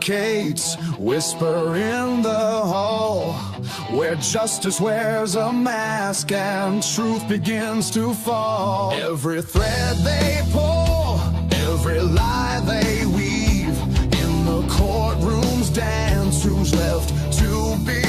suffocates, whisper in the hall, where justice wears a mask and truth begins to fall. Every thread they pull, every lie they weave, in the courtroom's dance, who's left to believe?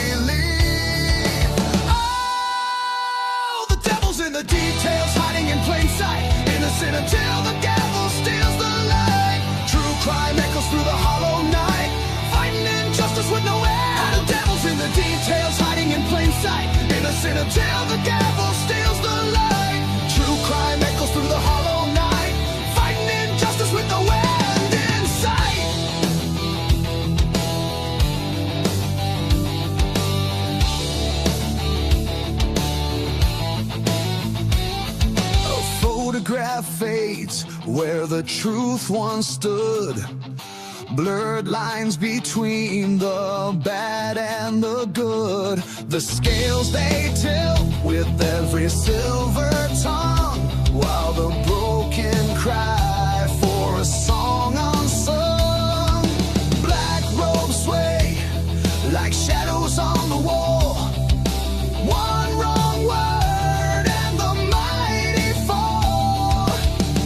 Oh, the devil's in the details, hiding in plain sight, innocent until the gavel steals the light. True crime echoes through the hollow night, fighting injustice with no end. The devil's in the details, hiding in plain sight, innocent until the gavel steals the light. True crime echoes through the hollow night, fighting injustice with no end in sight. A photograph fades where the truth once stood, blurred lines between the bad and the good. The scales they tilt with every silver tongue, while the broken cry for a song unsung. Black robes sway like shadows on the wall, one wrong word and the mighty fall.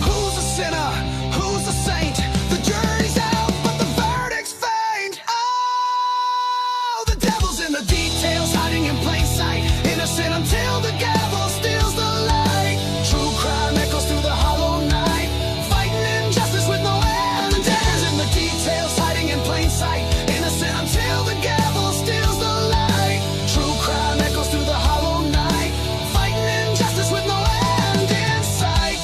Who's a sinner? Who's a saint? The jury's out, but the verdict's faint. Oh, the devil's in the details, hiding in plain sight, innocent until the gavel steals the light. True crime echoes through the hollow night, fighting injustice with no end. The devil's in the details, hiding in plain sight, innocent until the gavel steals the light. True crime echoes through the hollow night, fighting injustice with no end in sight.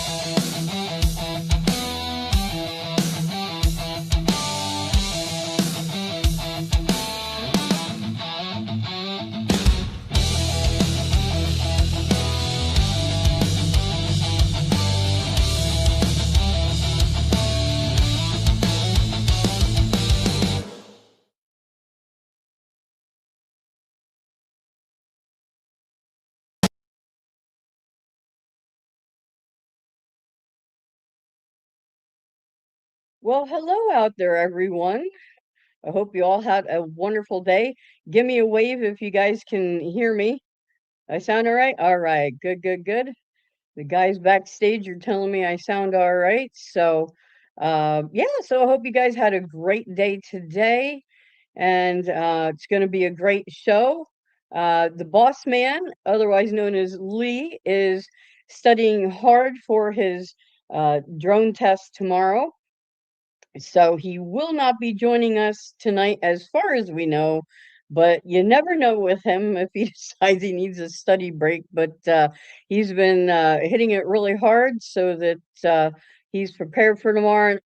Well, hello out there, everyone. I hope you all had a wonderful day. Give me a wave if you guys can hear me. I sound all right? All right. Good, good, good. The guys backstage are telling me I sound all right. So, yeah, so I hope you guys had a great day today. And it's going to be a great show. The boss man, otherwise known as Lee, is studying hard for his drone test tomorrow. So he will not be joining us tonight, as far as we know, but you never know with him if he decides he needs a study break. But he's been hitting it really hard so that he's prepared for tomorrow.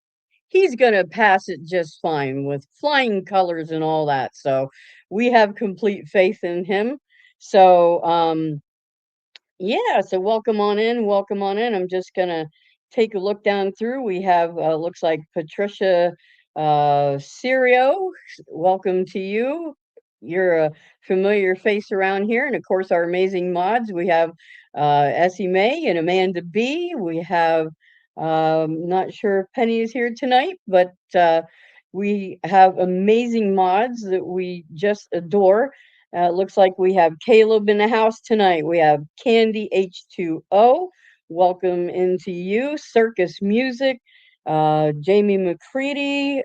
He's going to pass it just fine with flying colors and all that. So we have complete faith in him. So, yeah, so welcome on in, welcome on in. I'm just gonna take a look down through. We have looks like Patricia Serio. Welcome to you. You're a familiar face around here, and of course our amazing mods. We have Essie May and Amanda B. We have not sure if Penny is here tonight, but we have amazing mods that we just adore. Looks like we have Caleb in the house tonight. We have Candy H2O. Welcome into you. Circus Music. Jamie McCready.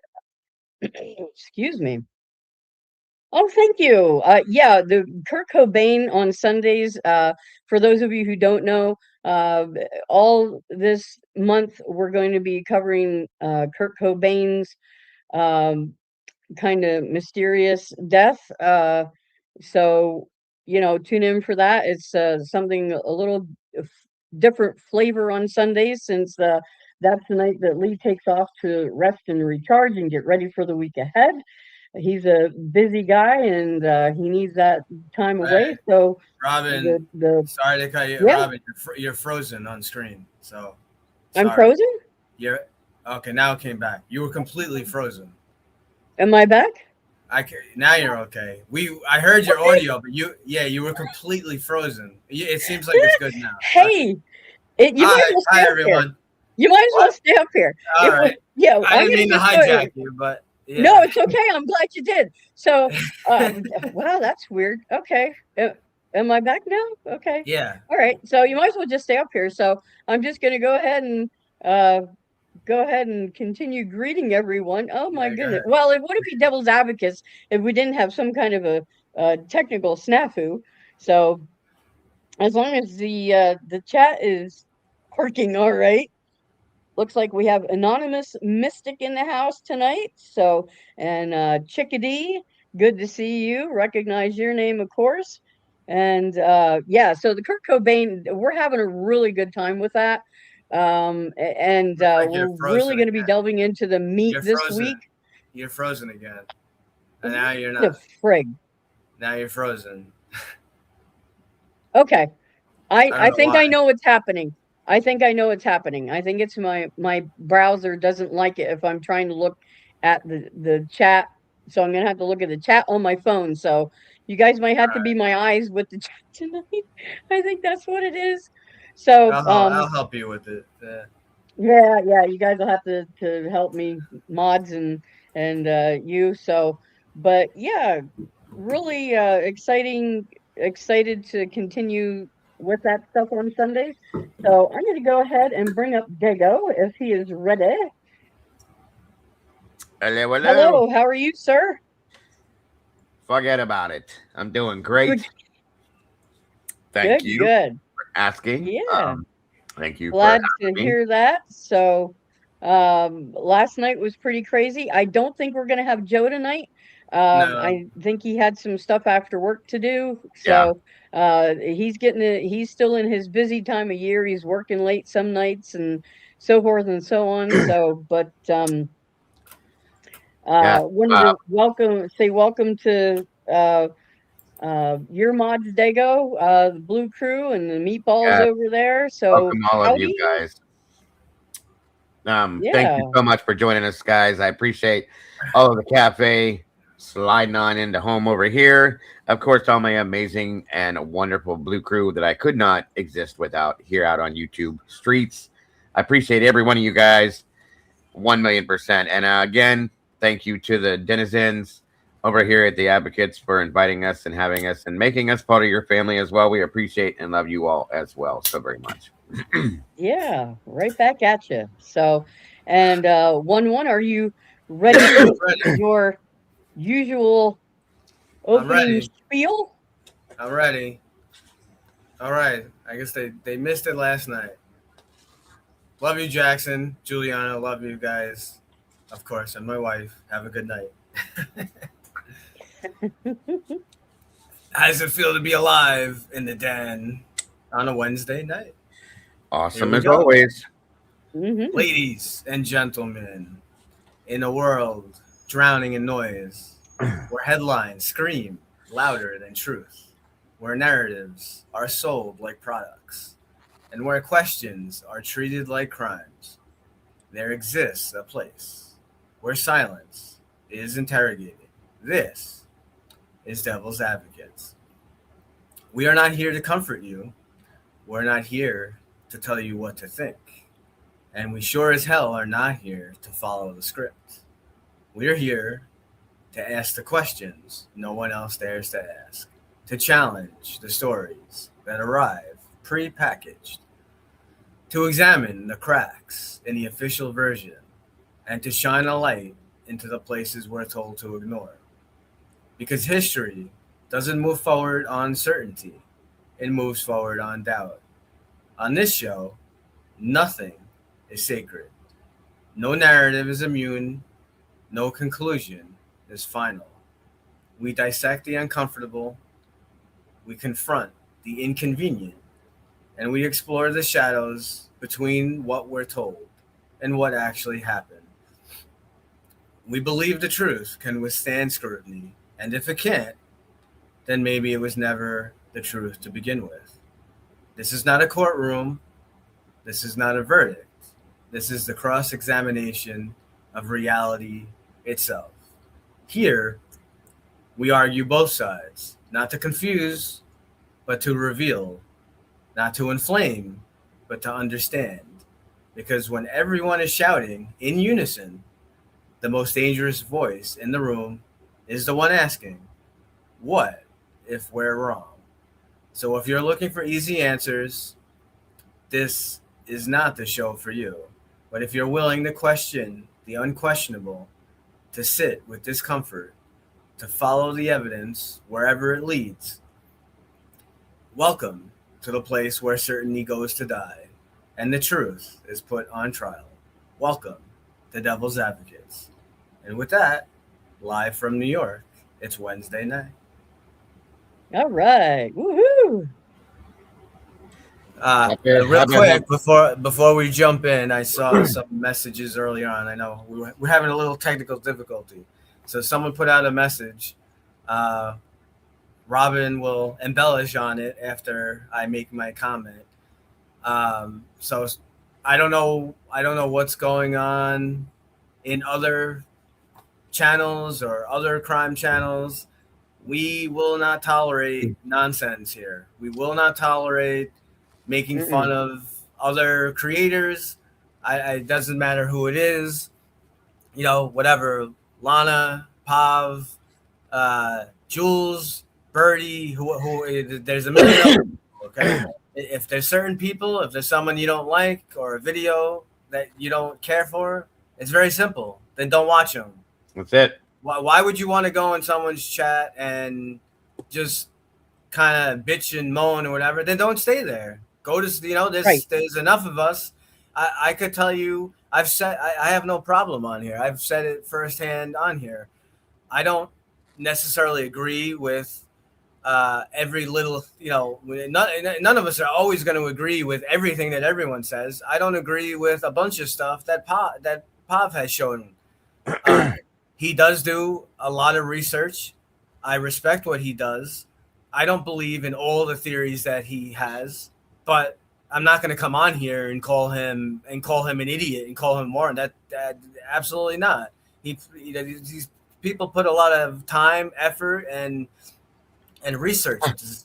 Excuse me. Oh, thank you. Yeah, the Kurt Cobain on Sundays. For those of you who don't know, all this month we're going to be covering Kurt Cobain's kind of mysterious death. So, tune in for that. It's something a little different flavor on Sundays, since that's the night that Lee takes off to rest and recharge and get ready for the week ahead. He's a busy guy, and he needs that time away. So, Robin, sorry to cut you. Yeah. Robin, you're frozen on screen. So sorry. I'm frozen? You're okay. Now it came back. You were completely frozen. Am I back? Okay, now you're okay. I heard your audio, but you were completely frozen. It seems like it's good now. Hey, hi everyone. You might as well stay up here. All right. Yeah, I didn't mean to hijack you, but Yeah. No, it's okay. I'm glad you did. So, wow, that's weird. Okay. Am I back now? Okay. Yeah. All right. So you might as well just stay up here. So I'm just going to uh, go ahead and continue greeting everyone. Oh my Yeah. Go goodness. ahead. Well, it wouldn't be devil's advocates if we didn't have some kind of a technical snafu. So as long as the chat is working all right. Looks like we have Anonymous Mystic in the house tonight. So, and Chickadee, good to see you. Recognize your name, of course. And yeah, so the Kurt Cobain, we're having a really good time with that. And Looks like we're you're really frozen going to be again. delving into the meat You're this frozen. week. You're frozen again. And now you're The not. frig. Now you're frozen. Okay. I don't I know think why. I know what's happening. I think I know what's happening. I think it's my browser doesn't like it if I'm trying to look at the chat. So I'm gonna have to look at the chat on my phone. So you guys might have to be my eyes with the chat tonight. I think that's what it is. So I'll help you with it. yeah, you guys will have to help me, mods and you. So but yeah, really excited to continue with that stuff on Sundays. So I'm going to go ahead and bring up Dago if he is ready. Hello, hello. Hello, how are you, sir? Forget about it. I'm doing Good, great. Thank you good. for asking. Yeah, Thank you for glad to having me. hear that. So last night was pretty crazy. I don't think we're going to have Joe tonight. No. I think he had some stuff after work to do. Yeah. So he's still in his busy time of year. He's working late some nights and so forth and so on. So but Yeah. wanted to welcome to your mods, Dago, the Blue Crew and the meatballs Yeah. over there. So Welcome all of you howdy. guys. Thank Yeah. you so much for joining us, guys. I appreciate all of the cafe sliding on into home over here. Of course, all my amazing and wonderful blue crew that I could not exist without here out on YouTube streets. I appreciate every one of you guys, 1,000,000%. And again, thank you to the denizens over here at the Advocates for inviting us and having us and making us part of your family as well. We appreciate and love you all as well so very much. Yeah, right back at you. So, and 1-1, are you ready with Ready. your usual I'm opening ready. spiel? I'm ready. All right. I guess they missed it last night. Love you, Jackson, Juliana. Love you guys. Of course, and my wife. Have a good night. How does it feel to be alive in the den on a Wednesday night? Awesome we as go. always. Ladies and gentlemen, in a world drowning in noise, where headlines scream louder than truth, where narratives are sold like products, and where questions are treated like crimes, there exists a place where silence is interrogated. This is Devil's Advocates. We are not here to comfort you. We're not here to tell you what to think. And we sure as hell are not here to follow the script. We're here to ask the questions no one else dares to ask, to challenge the stories that arrive pre-packaged, to examine the cracks in the official version, and to shine a light into the places we're told to ignore. Because history doesn't move forward on certainty, it moves forward on doubt. On this show, nothing is sacred. No narrative is immune. No conclusion is final. We dissect the uncomfortable, we confront the inconvenient, and we explore the shadows between what we're told and what actually happened. We believe the truth can withstand scrutiny, and if it can't, then maybe it was never the truth to begin with. This is not a courtroom. This is not a verdict. This is the cross-examination of reality itself. Here, we argue both sides, not to confuse, but to reveal, not to inflame, but to understand. Because when everyone is shouting in unison, the most dangerous voice in the room is the one asking, what if we're wrong? So if you're looking for easy answers, this is not the show for you. But if you're willing to question the unquestionable, to sit with discomfort, to follow the evidence wherever it leads, welcome to the place where certainty goes to die and the truth is put on trial. Welcome to Devil's Advocates. And with that, live from New York, it's Wednesday night. All right. Woohoo! Real quick, before we jump in, I saw some messages earlier on. I know we're having a little technical difficulty. So someone put out a message. Robin will embellish on it after I make my comment. So I don't know what's going on in other channels or other crime channels. We will not tolerate nonsense here. We will not tolerate making fun of other creators. It doesn't matter who it is. You know, whatever. Lana, Pav, Jules, Birdie, who there's a million other people, okay? If there's certain people, if there's someone you don't like or a video that you don't care for, it's very simple. Then don't watch them. That's it. Why would you want to go in someone's chat and just kind of bitch and moan or whatever? Then don't stay there. Go to, there's enough of us. I could tell you, I have no problem on here. I've said it firsthand on here. I don't necessarily agree with every little, none of us are always going to agree with everything that everyone says. I don't agree with a bunch of stuff that Pav has shown. He does do a lot of research. I respect what he does. I don't believe in all the theories that he has, but I'm not going to come on here and call him an idiot and call him moron. That absolutely not. These people put a lot of time, effort, and research,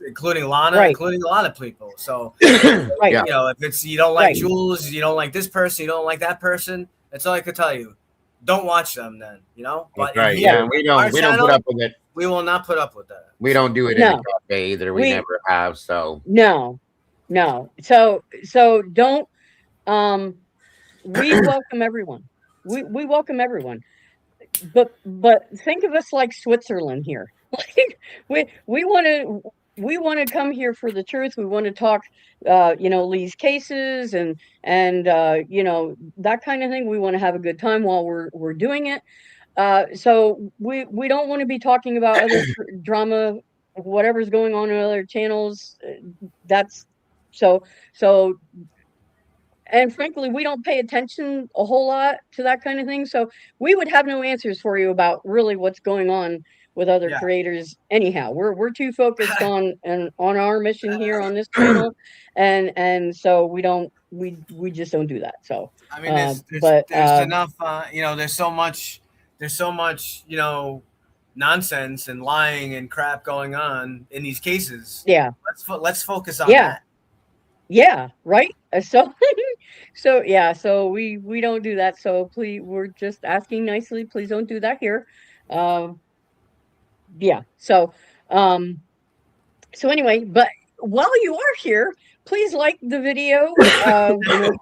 including Lana, including a lot of people. So, if it's you don't like Jules, you don't like this person, you don't like that person, that's all I could tell you. Don't watch them then, But we don't put up with it. We will not put up with that. We don't do it in the cafe either. We never have. So no. So don't. We welcome everyone. We welcome everyone. But think of us like Switzerland here. Like we want to come here for the truth. We want to talk, Lee's cases and that kind of thing. We want to have a good time while we're doing it. So we don't want to be talking about other drama, whatever's going on in other channels. That's so. And frankly, we don't pay attention a whole lot to that kind of thing. So we would have no answers for you about really what's going on with other creators. Anyhow, we're too focused on our mission here on this channel, and so we just don't do that. So I mean, there's enough. There's so much. Nonsense and lying and crap going on in these cases. Yeah. Let's focus on that. Yeah. Right. So we don't do that. So please, we're just asking nicely. Please don't do that here. So anyway, but while you are here, please like the video,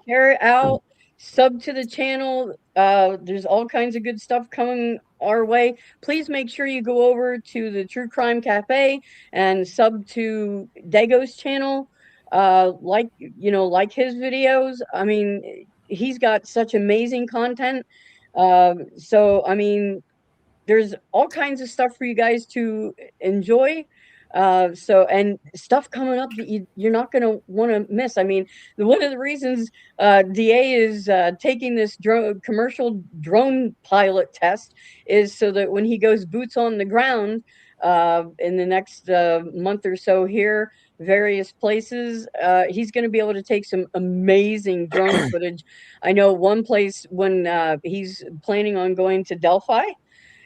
share it out, sub to the channel. There's all kinds of good stuff coming our way. Please make sure you go over to the True Crime Cafe and sub to Dago's channel. Like his videos. I mean, he's got such amazing content. So I mean, there's all kinds of stuff for you guys to enjoy. And stuff coming up that you're not going to want to miss. I mean, one of the reasons DA is taking this commercial drone pilot test is so that when he goes boots on the ground in the next month or so here, various places, he's going to be able to take some amazing drone footage. I know one place when he's planning on going to Delphi.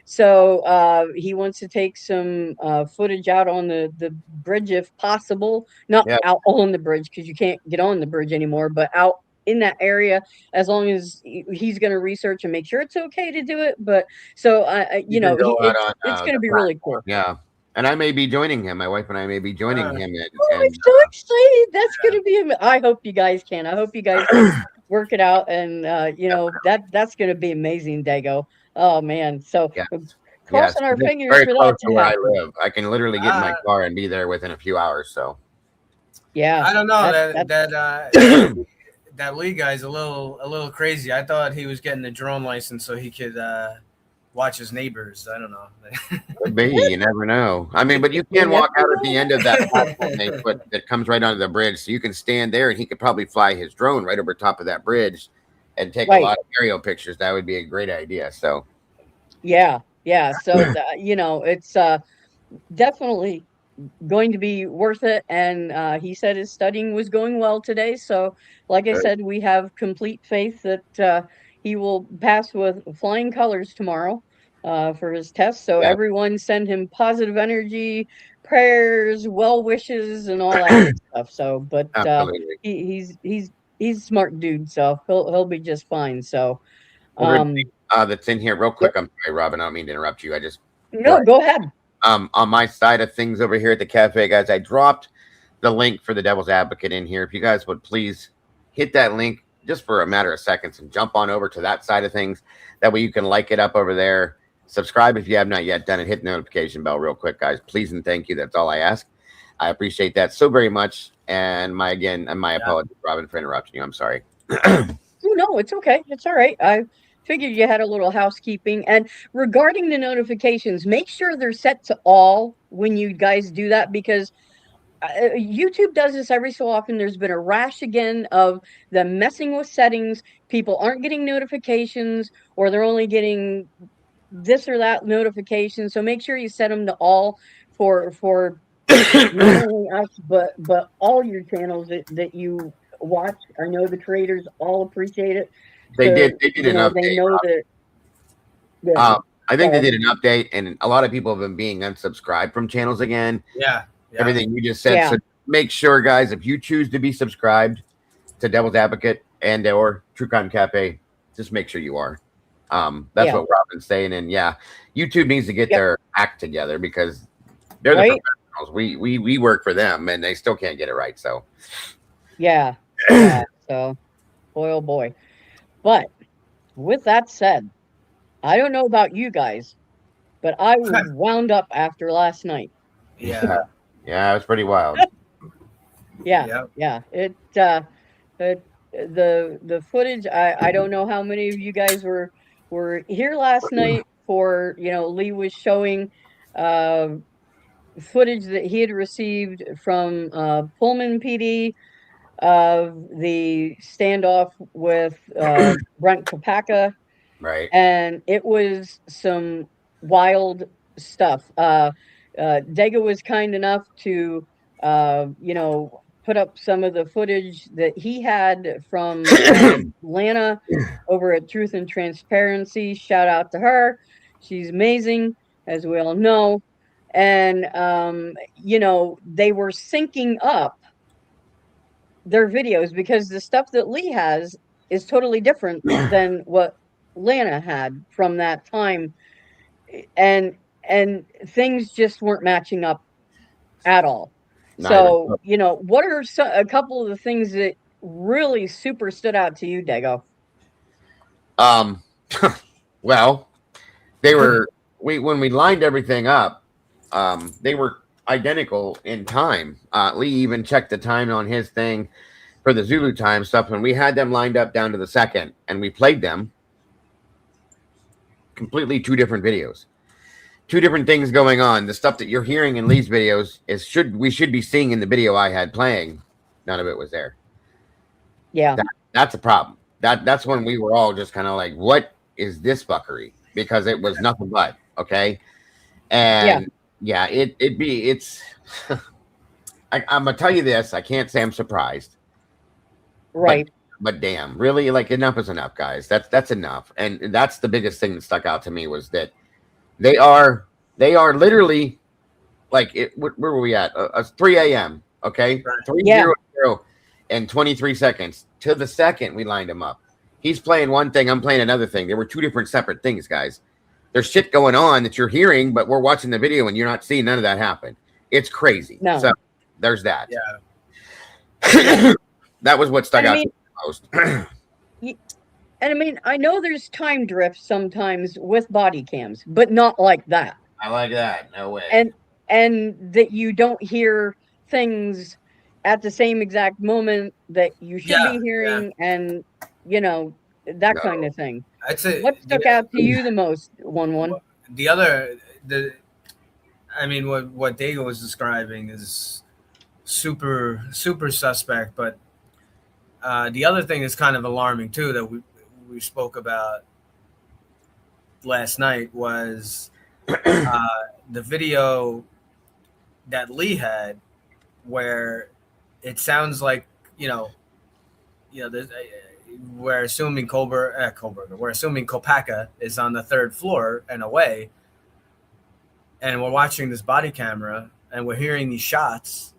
So he wants to take some footage out on the bridge if possible. Not out on the bridge because you can't get on the bridge anymore, but out in that area, as long as he's going to research and make sure it's okay to do it. But so You can go out on it's going to the be really platform. cool. Yeah. And I may be joining him. My wife and I may be joining him. Oh, I'm so excited! That's going to be. I hope you guys can. I hope you guys can work it out, and you know that's going to be amazing, Dago. Oh man, so yeah. Yes, crossing our it's fingers very for close that to to where I happen. live. I can literally get in my car and be there within a few hours. So Yeah, I don't know that's that Lee guy's a little crazy. I thought he was getting a drone license so he could watch his neighbors. I don't know. could be. You never know. I mean, but you You can walk never out at the know. end of that platform they put that comes right onto the bridge, so you can stand there, and he could probably fly his drone right over top of that bridge and take a Right. lot of aerial pictures. That would be a great idea. So Yeah, yeah. So you know, it's definitely going to be worth it. And he said his studying was going well today. So, like I good. said, we have complete faith that he will pass with flying colors tomorrow for his test. So, Yeah, everyone send him positive energy, prayers, well wishes, and all that good stuff. So, but absolutely. he's a smart dude, so he'll be just fine. So, Everybody um, that's in here, real yep. quick. I'm sorry, Robin. I don't mean to interrupt you. I just No, go ahead. on my side of things over here at the cafe, guys, I dropped the link for the Devil's Advocate in here. If you guys would please hit that link just for a matter of seconds and jump on over to that side of things. That way you can like it up over there. Subscribe if you have not yet done it. Hit the notification bell real quick, guys. Please and thank you. That's all I ask. I appreciate that so very much. And my apologies, Robin, for interrupting you. I'm sorry. Oh, no, it's okay. It's all right. I figured you had a little housekeeping. And regarding the notifications, make sure they're set to all when you guys do that, because YouTube does this every so often. There's been a rash again of them messing with settings. People aren't getting notifications, or they're only getting this or that notification. So make sure you set them to all for not only us, but all your channels that you watch. I know the creators all appreciate it. They So, did you an know, they update. know that. I think they Sorry. did an update, and a lot of people have been being unsubscribed from channels again. Yeah. Everything you just said. Yeah. So make sure, guys, if you choose to be subscribed to Devil's Advocate and or True Crime Cafe, just make sure you are. That's Yeah. what Robin's saying, and yeah, YouTube needs to get Yep. their act together because they're Right? the professionals. We work for them, and they still can't get it right. So Yeah. Yeah. So, boy, oh boy. But with that said, I don't know about you guys, but I was wound up after last night. Yeah. yeah, it was pretty wild. Yeah. Yep. Yeah. The footage, I don't know how many of you guys were here last night for, you know, Lee was showing footage that he had received from Pullman PD of the standoff with Brent Kopaka, Right. and it was some wild stuff. Dega was kind enough to, you know, put up some of the footage that he had from Lana over at Truth and Transparency. Shout out to her. She's amazing, as we all know. And, you know, they were syncing up their videos because the stuff that Lee has is totally different than what Lana had from that time, and things just weren't matching up at all. Not even So, close. you know, what are a couple of the things that really super stood out to you, Dago? Well, they were when we lined everything up, they were identical in time. Lee even checked the time on his thing for the Zulu time stuff, and we had them lined up down to the second, and we played them. Completely two different videos, two different things going on. The stuff that you're hearing in Lee's videos we should be seeing in the video I had playing. None of it was there. Yeah, That's a problem. That's when we were all just kind of like, what is this fuckery? Because it was nothing but okay. And yeah, it's I'm gonna tell you this. I can't say I'm surprised. right. But damn, really, like enough is enough, guys. That's enough. And that's the biggest thing that stuck out to me was that they are literally like where were we at? 3 a.m. Okay, Right. 3:00. and 23 seconds to the second we lined him up. He's playing one thing, I'm playing another thing. There were two different separate things, guys. There's shit going on that you're hearing, but we're watching the video and you're not seeing none of that happen. It's crazy. No. So there's that. Yeah. That was what stuck out to me most. And I mean, I know there's time drift sometimes with body cams, but not like that. I like that. No way. And that you don't hear things at the same exact moment that you should be hearing, and you know, that kind of thing. I'd say What stuck out to you the most, one? I mean, what Dago was describing is super suspect, but the other thing is kind of alarming too that we spoke about last night was the video that Lee had, where it sounds like we're assuming we're assuming Kopaka is on the third floor and away, and we're watching this body camera and we're hearing these shots,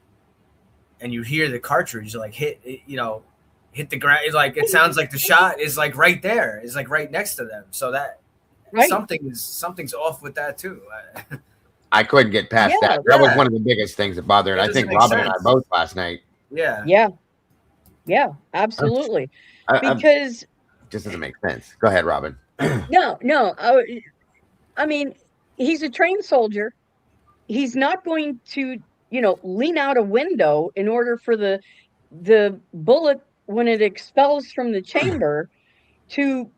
and you hear the cartridge like hit the ground. It's like it sounds like the shot is like right there, is like right next to them. So that something's off with that too. I couldn't get past that. That was one of the biggest things that bothered. I think Robin and I both last night. Yeah, absolutely. Because it just doesn't make sense. Go ahead, Robin. No. I mean, he's a trained soldier. He's not going to, lean out a window in order for the bullet, when it expels from the chamber, to.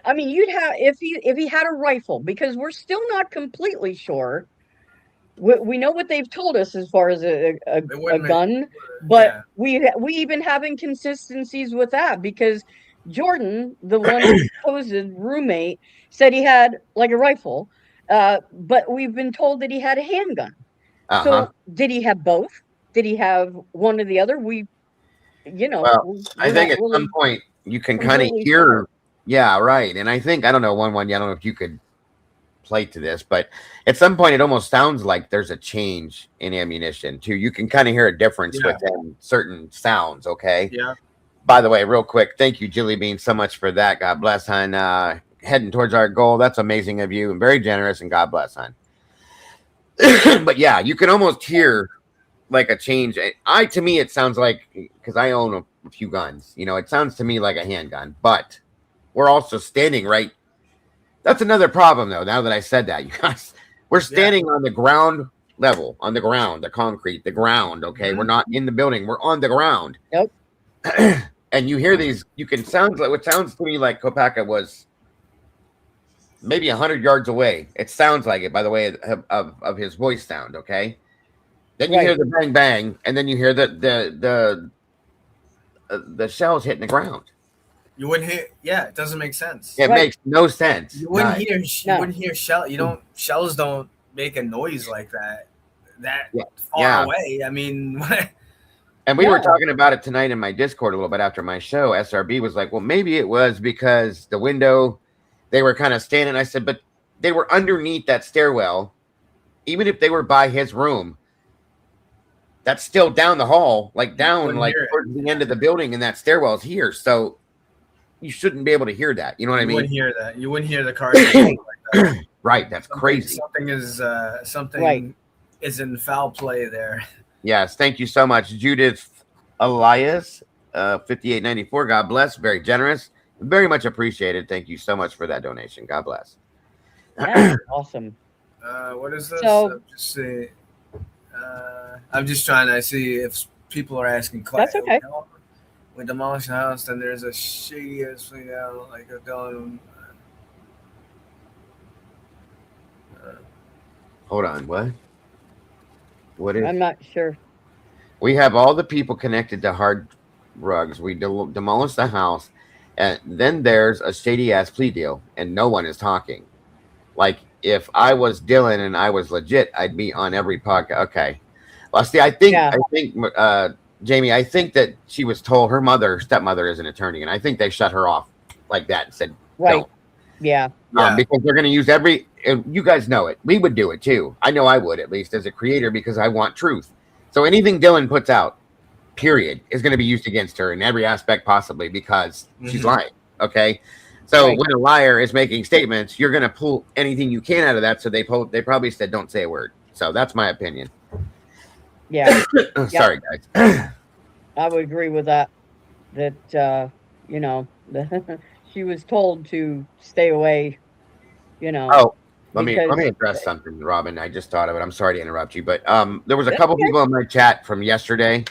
I mean, you'd have if he had a rifle, because we're still not completely sure. We know what they've told us as far as a gun, but we even have inconsistencies with that, because Jordan, the one supposed roommate, said he had like a rifle, but we've been told that he had a handgun. So did he have both? Did he have one or the other? I think at some point you can kind of hear. Sure. Yeah, right. And I think, I don't know, I don't know if you could play to this, but at some point it almost sounds like there's a change in ammunition too. You can kind of hear a difference within certain sounds. Okay. Yeah. By the way, real quick, thank you, Jilly Bean, so much for that. God bless, hon. Heading towards our goal. That's amazing of you and very generous, and God bless, hon. But yeah, you can almost hear like a change. To me, it sounds like, because I own a few guns, it sounds to me like a handgun, but we're also standing right. That's another problem, though. Now that I said that, you guys, we're standing on the ground level, on the ground, the concrete, the ground. Okay, we're not in the building; we're on the ground. Yep. And you hear these. You can sound like what sounds to me like Kopaka was maybe 100 yards away. It sounds like it by the way of his voice sound. Okay. Then you hear the bang bang, and then you hear the shells hitting the ground. You wouldn't hear. Yeah, it doesn't make sense. It makes no sense. You wouldn't hear. You wouldn't hear shell. Shells don't make a noise like that. That far away. I mean. And we were talking about it tonight in my Discord a little bit after my show. SRB was like, "Well, maybe it was because the window, they were kind of standing." I said, "But they were underneath that stairwell. Even if they were by his room, that's still down the hall, like down, like towards the end of the building, and that stairwell is here. So." You shouldn't be able to hear that. You know what I mean? You wouldn't hear that. You wouldn't hear the car. Like that. Right. That's crazy. Something is in foul play there. Yes. Thank you so much, Judith Elias, 5894. God bless. Very generous. Very much appreciated. Thank you so much for that donation. God bless. That's awesome. What is this? So, I'm just trying to see if people are asking questions. That's okay. We demolish the house, then there's a shady-ass thing out, like a gun. Hold on, what? What is? I'm not sure. We have all the people connected to hard rugs. We demolish the house, and then there's a shady-ass plea deal, and no one is talking. Like, if I was Dylan and I was legit, I'd be on every podcast. Okay. Well, see, I think Jamie, I think that she was told her stepmother is an attorney, and I think they shut her off like that and said, don't. Yeah. Because they're going to use you guys know it. We would do it too. I know I would, at least as a creator, because I want truth. So anything Dylan puts out, period, is going to be used against her in every aspect possibly because she's Mhm. lying. Okay. So Right. when a liar is making statements, you're going to pull anything you can out of that. So they probably said, don't say a word. So that's my opinion. Yeah, Sorry, guys. I would agree with that. That you know, she was told to stay away. You know, Oh, let because me address something, Robin. I just thought of it. I'm sorry to interrupt you, but there was a that's couple okay. people in my chat from yesterday.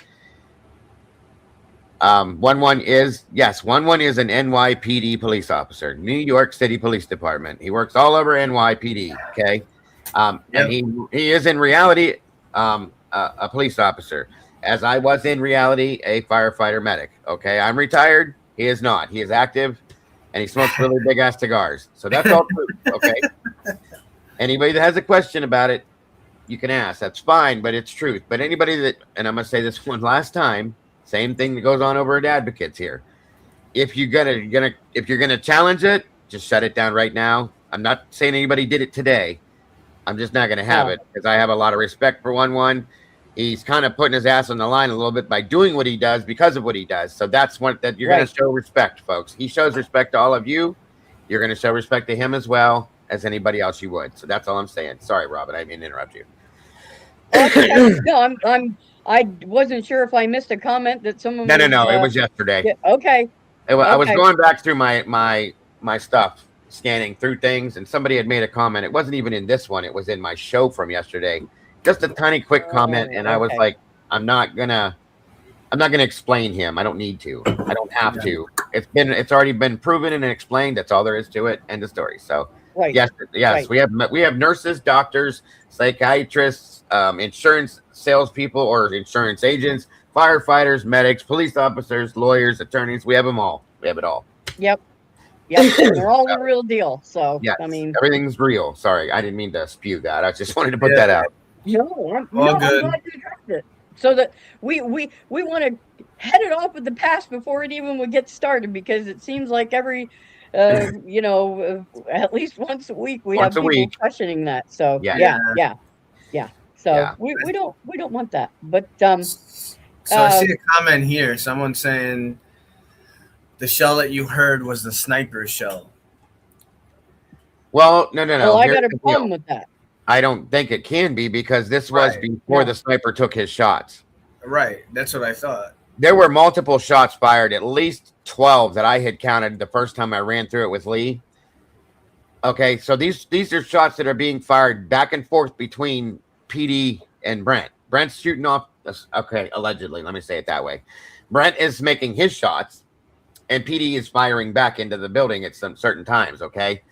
1-1 is yes, 1-1 is an NYPD police officer, New York City Police Department. He works all over NYPD. Okay, and Yep. he is in reality a police officer, as I was in reality a firefighter medic. Okay, I'm retired. He is not. He is active, and he smokes really big ass cigars. So that's all true. Okay. Anybody that has a question about it, you can ask. That's fine, but it's truth. But anybody that, and I'm gonna say this one last time, same thing that goes on over at Advocates here. If you're gonna challenge it, just shut it down right now. I'm not saying anybody did it today. I'm just not gonna have No. it because I have a lot of respect for 1-1. He's kind of putting his ass on the line a little bit by doing what he does because of what he does. So that's one that you're Right. gonna show respect, folks. He shows respect to all of you. You're gonna show respect to him as well as anybody else you would. So that's all I'm saying. Sorry, Robin, I didn't mean to interrupt you. Oh, that's okay. No, I wasn't sure if I missed a comment that someone No, no, was. no. It was yesterday. Yeah, okay. I was Okay. going back through my stuff, scanning through things, and somebody had made a comment. It wasn't even in this one. It was in my show from yesterday. Just a tiny quick comment, and I was Okay. like, I'm not gonna explain him. I don't need to. I don't have to. It's already been proven and explained. That's all there is to it. End of story. So Right. yes, Right. we have nurses, doctors, psychiatrists, insurance salespeople or insurance agents, firefighters, medics, police officers, lawyers, attorneys. We have them all. We have it all. Yep. Yep. And they're all the real deal. So Yes, I mean, everything's real. Sorry, I didn't mean to spew that. I just wanted to put Yeah. that out. I'm All good. glad you addressed it. So that we want to head it off with the past before it even would get started, because it seems like every at least once a week we Once have a people week. questioning that. So Yeah. yeah. So Yeah. we don't want that. But So I see a comment here. Someone saying the shell that you heard was the sniper shell. Well, no. well, I Here's got a the deal. problem with that. I don't think it can be because this was Right. before No. the sniper took his shots. Right. That's what I thought. There were multiple shots fired, at least 12 that I had counted the first time I ran through it with Lee. Okay, so these are shots that are being fired back and forth between PD and Brent. Brent's shooting off. Okay, allegedly. Let me say it that way. Brent is making his shots, and PD is firing back into the building at some certain times. Okay,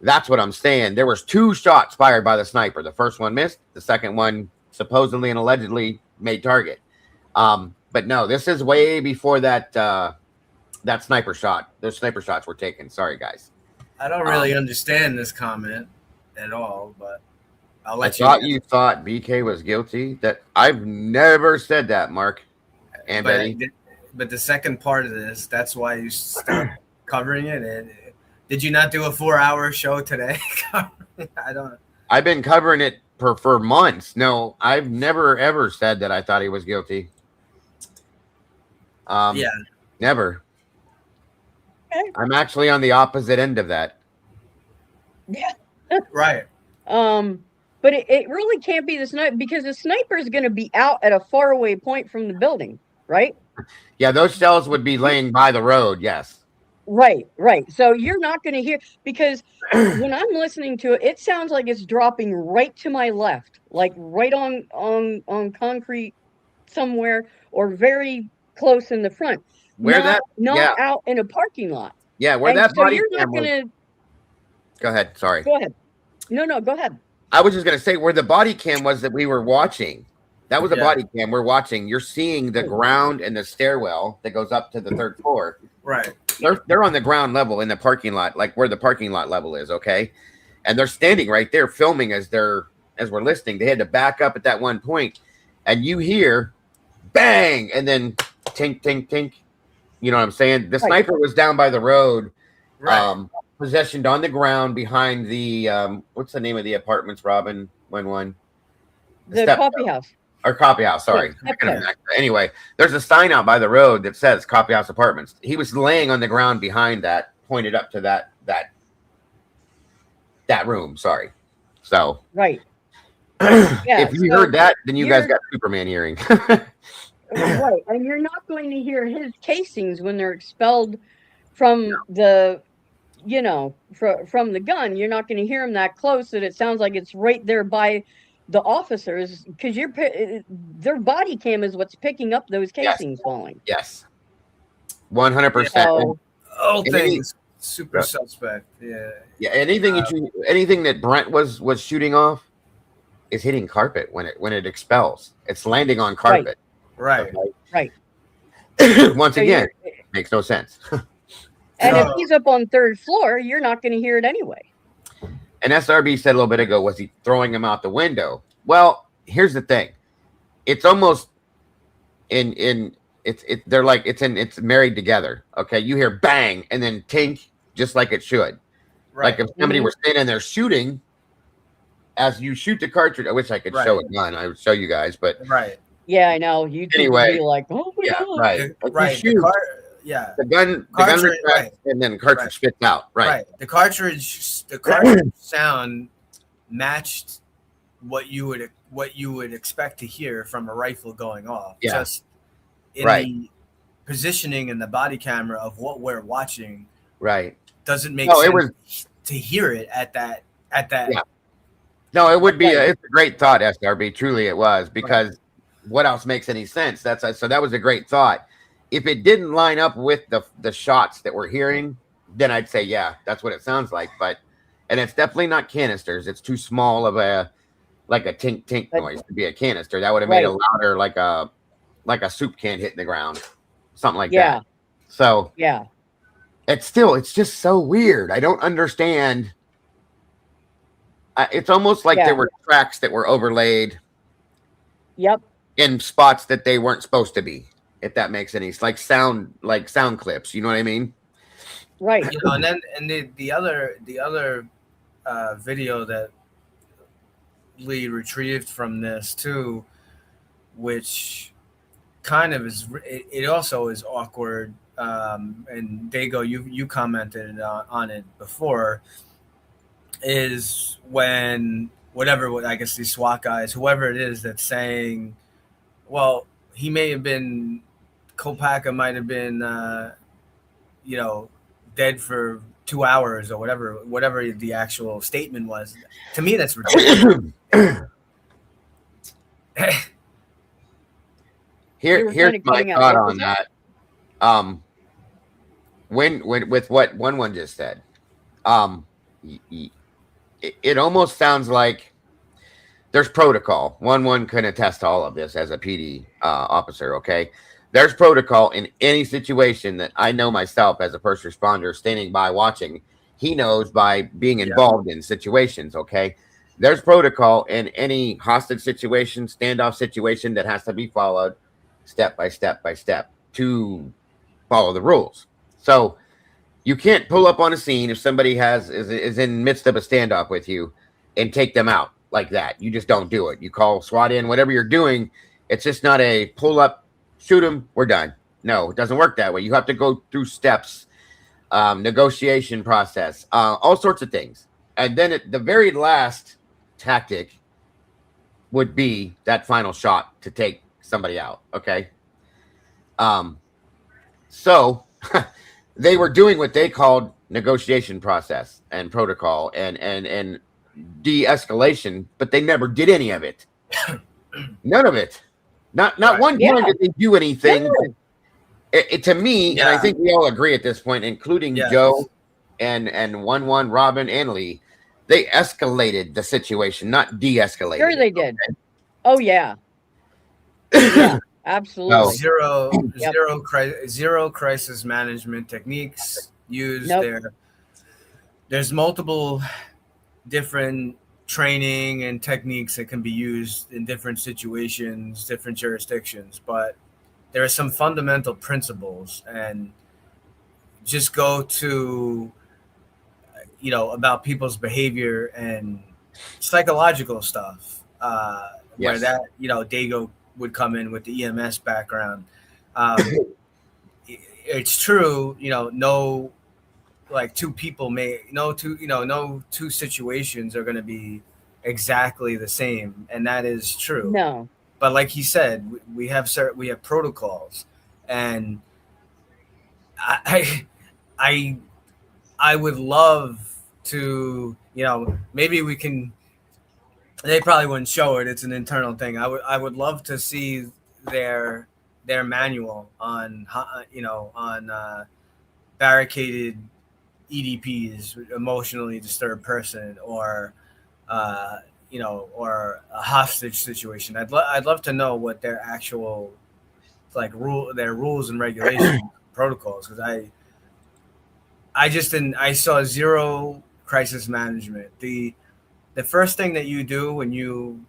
that's what I'm saying. There was 2 shots fired by the sniper. The first one missed. The second one supposedly and allegedly made target. But no, this is way before that that sniper shot. Those sniper shots were taken. Sorry, guys. I don't really understand this comment at all, but I'll I let thought you. you thought BK was guilty. That I've never said that, Mark and Betty. But the second part of this, that's why you stopped covering it. And did you not do a 4-hour show today? I don't. I've been covering it for months. No, I've never ever said that I thought he was guilty. Yeah. Never. Okay. I'm actually on the opposite end of that. Yeah. Right. But it really can't be the sniper, because the sniper is going to be out at a faraway point from the building, right? Yeah, those shells would be laying by the road. Yes. Right. So you're not going to hear, because when I'm listening to it, it sounds like it's dropping right to my left, like right on concrete somewhere, or very close in the front. Not out in a parking lot. Yeah, where And that so body you're cam not going was. to Go ahead. Sorry. go ahead. No, go ahead. I was just going to say where the body cam was that we were watching. That was a Yeah. body cam we're watching. You're seeing the ground and the stairwell that goes up to the 3rd floor. Right. They're on the ground level in the parking lot, like where the parking lot level is, okay? And they're standing right there filming as we're listening. They had to back up at that one point, and you hear bang, and then tink, tink, tink. You know what I'm saying? The sniper was down by the road, Right. positioned on the ground behind the what's the name of the apartments, Robin? When The coffee house. or Coffee House. Sorry. Okay. Anyway, there's a sign out by the road that says Coffee House Apartments. He was laying on the ground behind that, pointed up to that room. Sorry. So Right. Yeah, if you so heard that, then you guys you're got Superman hearing. right, and you're not going to hear his casings when they're expelled from the, you know, from the gun. You're not going to hear them that close that it sounds like it's right there by the officers, because their body cam is what's picking up those Yes. casings falling. Yes. 100%. So Oh, And any- things super suspect. Yeah. Yeah, anything anything that Brent was shooting off is hitting carpet when it expels. It's landing on carpet. Right. right. Once So again, makes no sense. And if So- he's up on third floor, you're not going to hear it anyway. And SRB said a little bit ago, was he throwing him out the window? Well, here's the thing. It's almost they're like it's married together. Okay, you hear bang and then tink, just like it should. Right. Like if somebody were standing there shooting, as you shoot the cartridge. I wish I could show a gun. I would show you guys, but right. Yeah, I know. You Anyway, be like, oh my yeah, God. right. Like Right. you shoot, Yeah. the gun Cartridge, retracts, and then cartridge Right. spits out. Right. The cartridge sound matched what you would expect to hear from a rifle going off. Yeah. Just in Right. the positioning and the body camera of what we're watching Right. doesn't make No, sense it was to hear it at that. Yeah. No, it would be it's a great thought, SRB. Truly it was, because what else makes any sense? So that was a great thought. If it didn't line up with the shots that we're hearing, then I'd say, yeah, that's what it sounds like. And it's definitely not canisters. It's too small of a tink tink noise to be a canister. That would have made it louder, like a soup can hitting the ground, something like that. So Yeah. it's just so weird. I don't understand. It's almost like there were tracks that were overlaid. Yep. In spots that they weren't supposed to be, if that makes any like sound clips. You know what I mean? Right. You know, and then the other video that Lee retrieved from this too, which kind of is it also is awkward. And Dago, you commented on it before, is when whatever, I guess these SWAT guys, whoever it is that's saying, well, he may have been, Kopaka might have been, dead for 2 hours or whatever the actual statement was. To me, that's ridiculous. Here's my thought on that. When with what one just said, it almost sounds like there's protocol. One can attest to all of this as a PD officer. Okay, there's protocol in any situation that I know myself as a first responder standing by watching. He knows by being involved in situations. Okay, there's protocol in any hostage situation, standoff situation that has to be followed step by step to follow the rules. So you can't pull up on a scene if somebody is in the midst of a standoff with you and take them out like that. You just don't do it. You call SWAT in, whatever you're doing. It's just not a pull up, shoot them, we're done. No, it doesn't work that way. You have to go through steps, negotiation process, all sorts of things. And then the very last tactic would be that final shot to take somebody out. Okay. So they were doing what they called negotiation process and protocol and de-escalation, but they never did any of it. None of it. Not one time did they do anything. It to me, and I think we all agree at this point, including Joe and one Robin and Lee, they escalated the situation, not de-escalated. Sure they did. Okay. Oh yeah. Yeah, absolutely. Zero crisis management techniques used there. There's multiple different training and techniques that can be used in different situations, different jurisdictions, but there are some fundamental principles, and just go to, about people's behavior and psychological stuff, where that, Dago would come in with the EMS background. It's true, no, like two people no two situations are going to be exactly the same, and that is true. No. But like he said, we have protocols, and I I I would love to, maybe we can. They probably wouldn't show it. It's an internal thing. I would love to see their manual on barricaded EDPs, emotionally disturbed person, or or a hostage situation. I'd love to know what their actual their rules and regulations protocols, because I just didn't. I saw zero crisis management. The first thing that you do when you,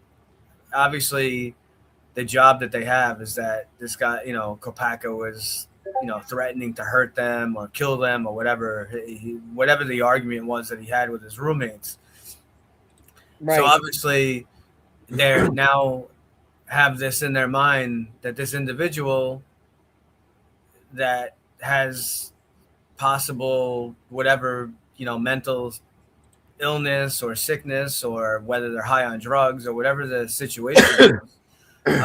obviously, the job that they have is that this guy, Kopaka, was, threatening to hurt them or kill them or whatever, whatever the argument was that he had with his roommates. Right. So obviously, they're now have this in their mind that this individual that has possible whatever, mental illness or sickness, or whether they're high on drugs or whatever the situation is,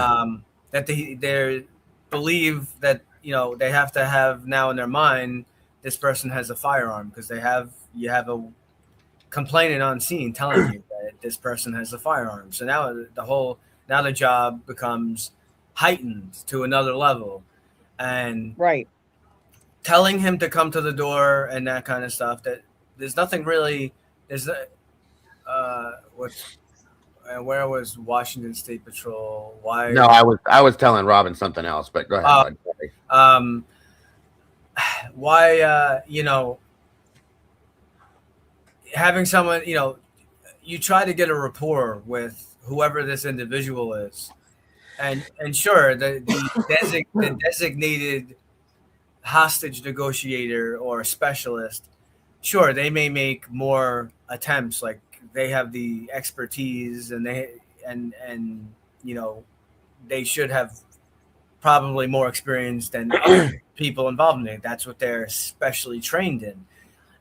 that they believe that they have to have now in their mind this person has a firearm, because you have a complainant on scene telling you that this person has a firearm. So now the job becomes heightened to another level, and right. telling him to come to the door and that kind of stuff. That there's nothing really. There's where was Washington State Patrol? Why? No, I was telling Robin something else, but go ahead. Bud. Why? Having someone, you try to get a rapport with whoever this individual is, and sure, the designated hostage negotiator or specialist, sure, they may make more attempts, like they have the expertise, and they should have probably more experience than other people involved in it. That's what they're specially trained in.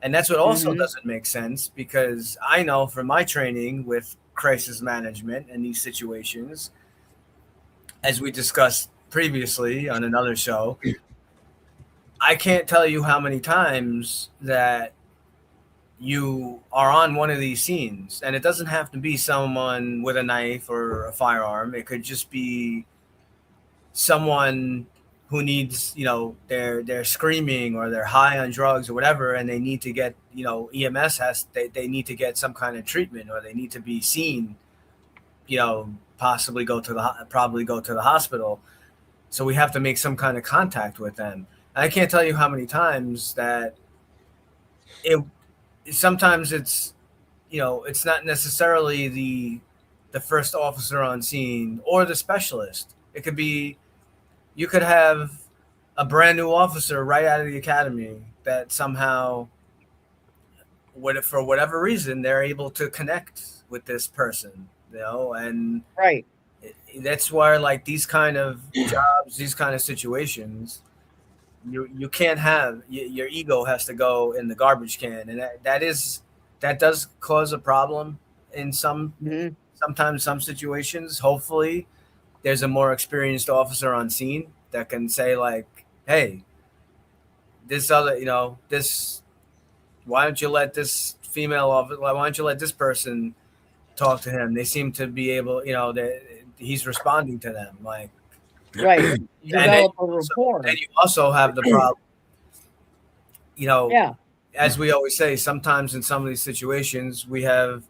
And that's what also doesn't make sense, because I know from my training with crisis management and these situations, as we discussed previously on another show, I can't tell you how many times that you are on one of these scenes, and it doesn't have to be someone with a knife or a firearm. It could just be someone who needs, they're screaming or they're high on drugs or whatever, and they need to get, EMS they need to get some kind of treatment, or they need to be seen, probably go to the hospital. So we have to make some kind of contact with them. And I can't tell you how many times that sometimes it's, it's not necessarily the first officer on scene or the specialist. It could be, you could have a brand new officer right out of the academy that somehow, for whatever reason, they're able to connect with this person, and right. That's where, like, these kind of jobs, these kind of situations, you can't have, your ego has to go in the garbage can, and that does cause a problem in sometimes some situations. Hopefully there's a more experienced officer on scene that can say, like, hey, this other, why don't you let this female officer, why don't you let this person talk to him? They seem to be able, he's responding to them, like, right. Develop a rapport. And you also have the problem, as we always say, sometimes in some of these situations we have,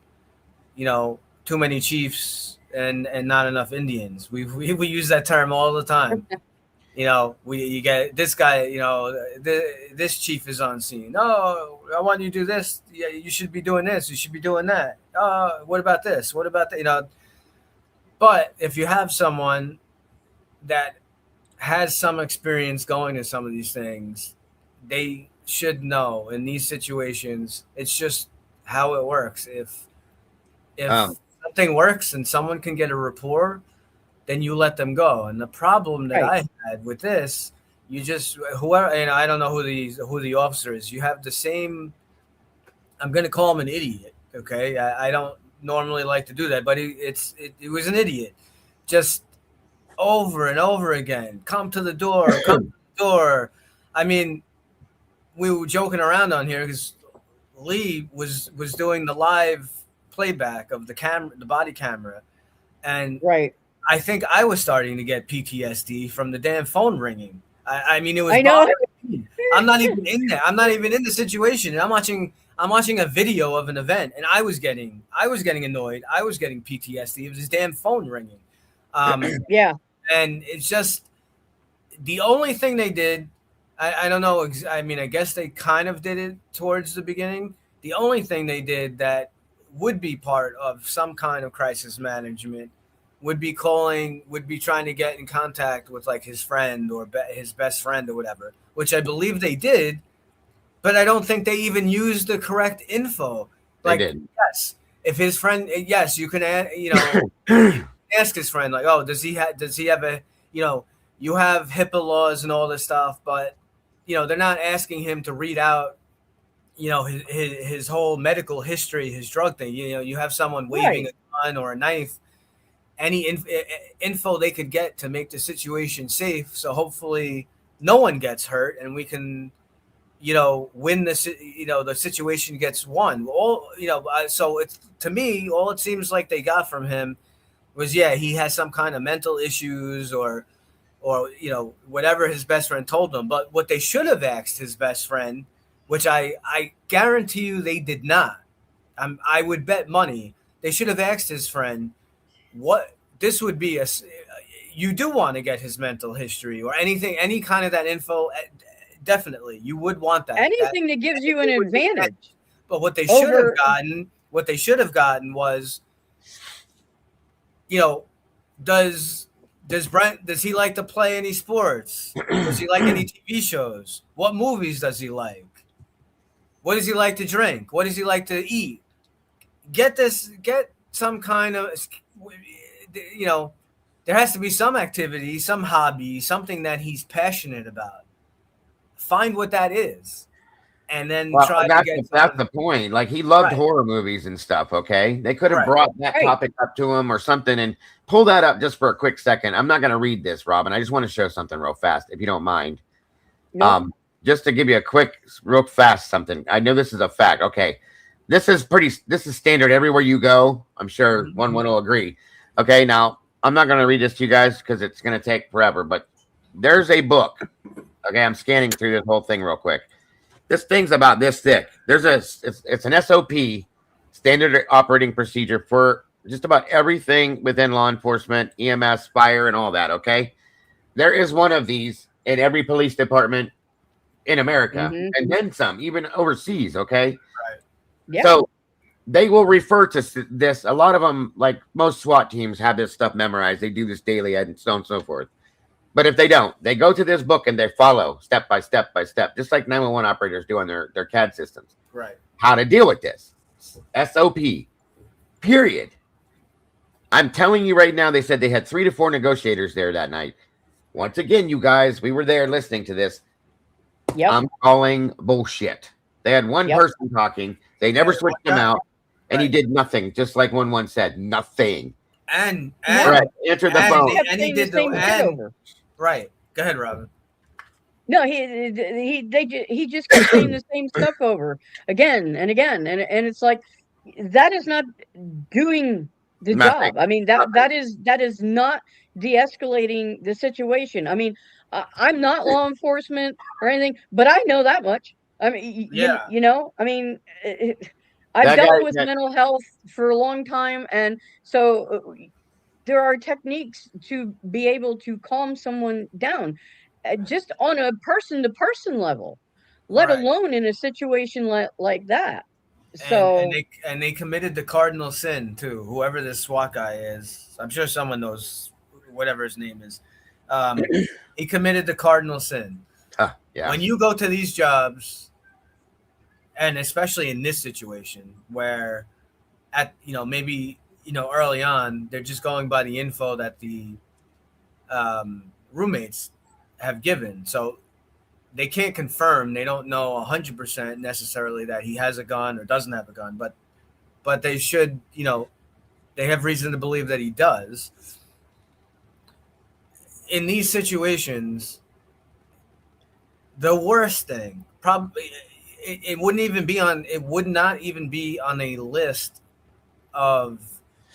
too many chiefs and not enough Indians. We use that term all the time. You get this guy, this chief is on scene. Oh, I want you to do this. Yeah, you should be doing this. You should be doing that. What about this? What about that? But if you have someone that has some experience going to some of these things, they should know in these situations. It's just how it works. If something works and someone can get a rapport, then you let them go. And the problem that Right. I had with this, you just whoever, and I don't know who the officer is. You have the same. I'm gonna call him an idiot. Okay, I don't normally like to do that, but it was an idiot. Just over and over again. Come to the door. Come to the door. I mean, we were joking around on here because Lee was doing the live playback of the body camera, and Right. I think I was starting to get PTSD from the damn phone ringing. I mean, it was I know. bothering me. I'm not even in there. I'm not even in the situation. And I'm watching a video of an event, and I was getting annoyed. I was getting PTSD. It was his damn phone ringing. Yeah. And it's just the only thing they did. I don't know. I mean, I guess they kind of did it towards the beginning. The only thing they did that would be part of some kind of crisis management would be trying to get in contact with like his friend or his best friend or whatever, which I believe they did, but I don't think they even used the correct info. Like, They did. yes, if his friend, yes, you can, ask his friend, like, oh, does he have a, you have HIPAA laws and all this stuff, but, they're not asking him to read out, his whole medical history, his drug thing. You have someone waving Right. a gun or a knife, any info they could get to make the situation safe. So hopefully no one gets hurt and we can, win this, the situation gets won. So it's, to me, all it seems like they got from him was, yeah, he has some kind of mental issues or whatever his best friend told him. But what they should have asked his best friend, which I guarantee you they did not. I would bet money they should have asked his friend what this would be. You do want to get his mental history or anything, any kind of that info. Definitely, you would want that. Anything that gives you an advantage. But what they Over- should have gotten was, does he like to play any sports? Does he like any TV shows? What movies does he like? What does he like to drink? What does he like to eat? Get some kind of, there has to be some activity, some hobby, something that he's passionate about. Find what that is. And then try to get. That's the point. Like, he loved Right. horror movies and stuff. Okay, they could have Right. brought that Right. topic up to him or something, and pull that up just for a quick second. I'm not going to read this, Robin. I just want to show something real fast, if you don't mind. Nope. Just to give you a quick, real fast something. I know this is a fact. Okay, this is standard everywhere you go. I'm sure one will agree. Okay, now I'm not going to read this to you guys because it's going to take forever. But there's a book. Okay, I'm scanning through this whole thing real quick. This thing's about this thick. It's an SOP, standard operating procedure for just about everything within law enforcement, EMS, fire, and all that. Okay, there is one of these in every police department in America, and then some, even overseas. Okay, Yeah. so they will refer to this. A lot of them, like most SWAT teams, have this stuff memorized. They do this daily and so on and so forth. But if they don't, they go to this book and they follow step by step by step, just like 911 operators do on their CAD systems. Right. How to deal with this. SOP. Period. I'm telling you right now, they said they had 3 to 4 negotiators there that night. Once again, you guys, we were there listening to this. Yep. I'm calling bullshit. They had one person talking. They never switched him out, and he did nothing, just like 1-1 said. Nothing. And right. Answered the phone. and he did the right. Go ahead, Robin. No, he just kept saying the same stuff over again and again, and it's like that is not doing the job. I mean, that is not de-escalating the situation. I mean, I'm not law enforcement or anything, but I know that much. I mean, I mean, I've dealt with mental health for a long time, and so there are techniques to be able to calm someone down, just on a person-to-person level, let alone in a situation like that. So and they committed the cardinal sin too. Whoever this SWAT guy is, I'm sure someone knows whatever his name is. He committed the cardinal sin. Yeah. When you go to these jobs, and especially in this situation where maybe early on they're just going by the info that the roommates have given. So they can't confirm. They don't know 100% necessarily that he has a gun or doesn't have a gun, but they should, they have reason to believe that he does. In these situations, the worst thing probably it would not even be on a list of,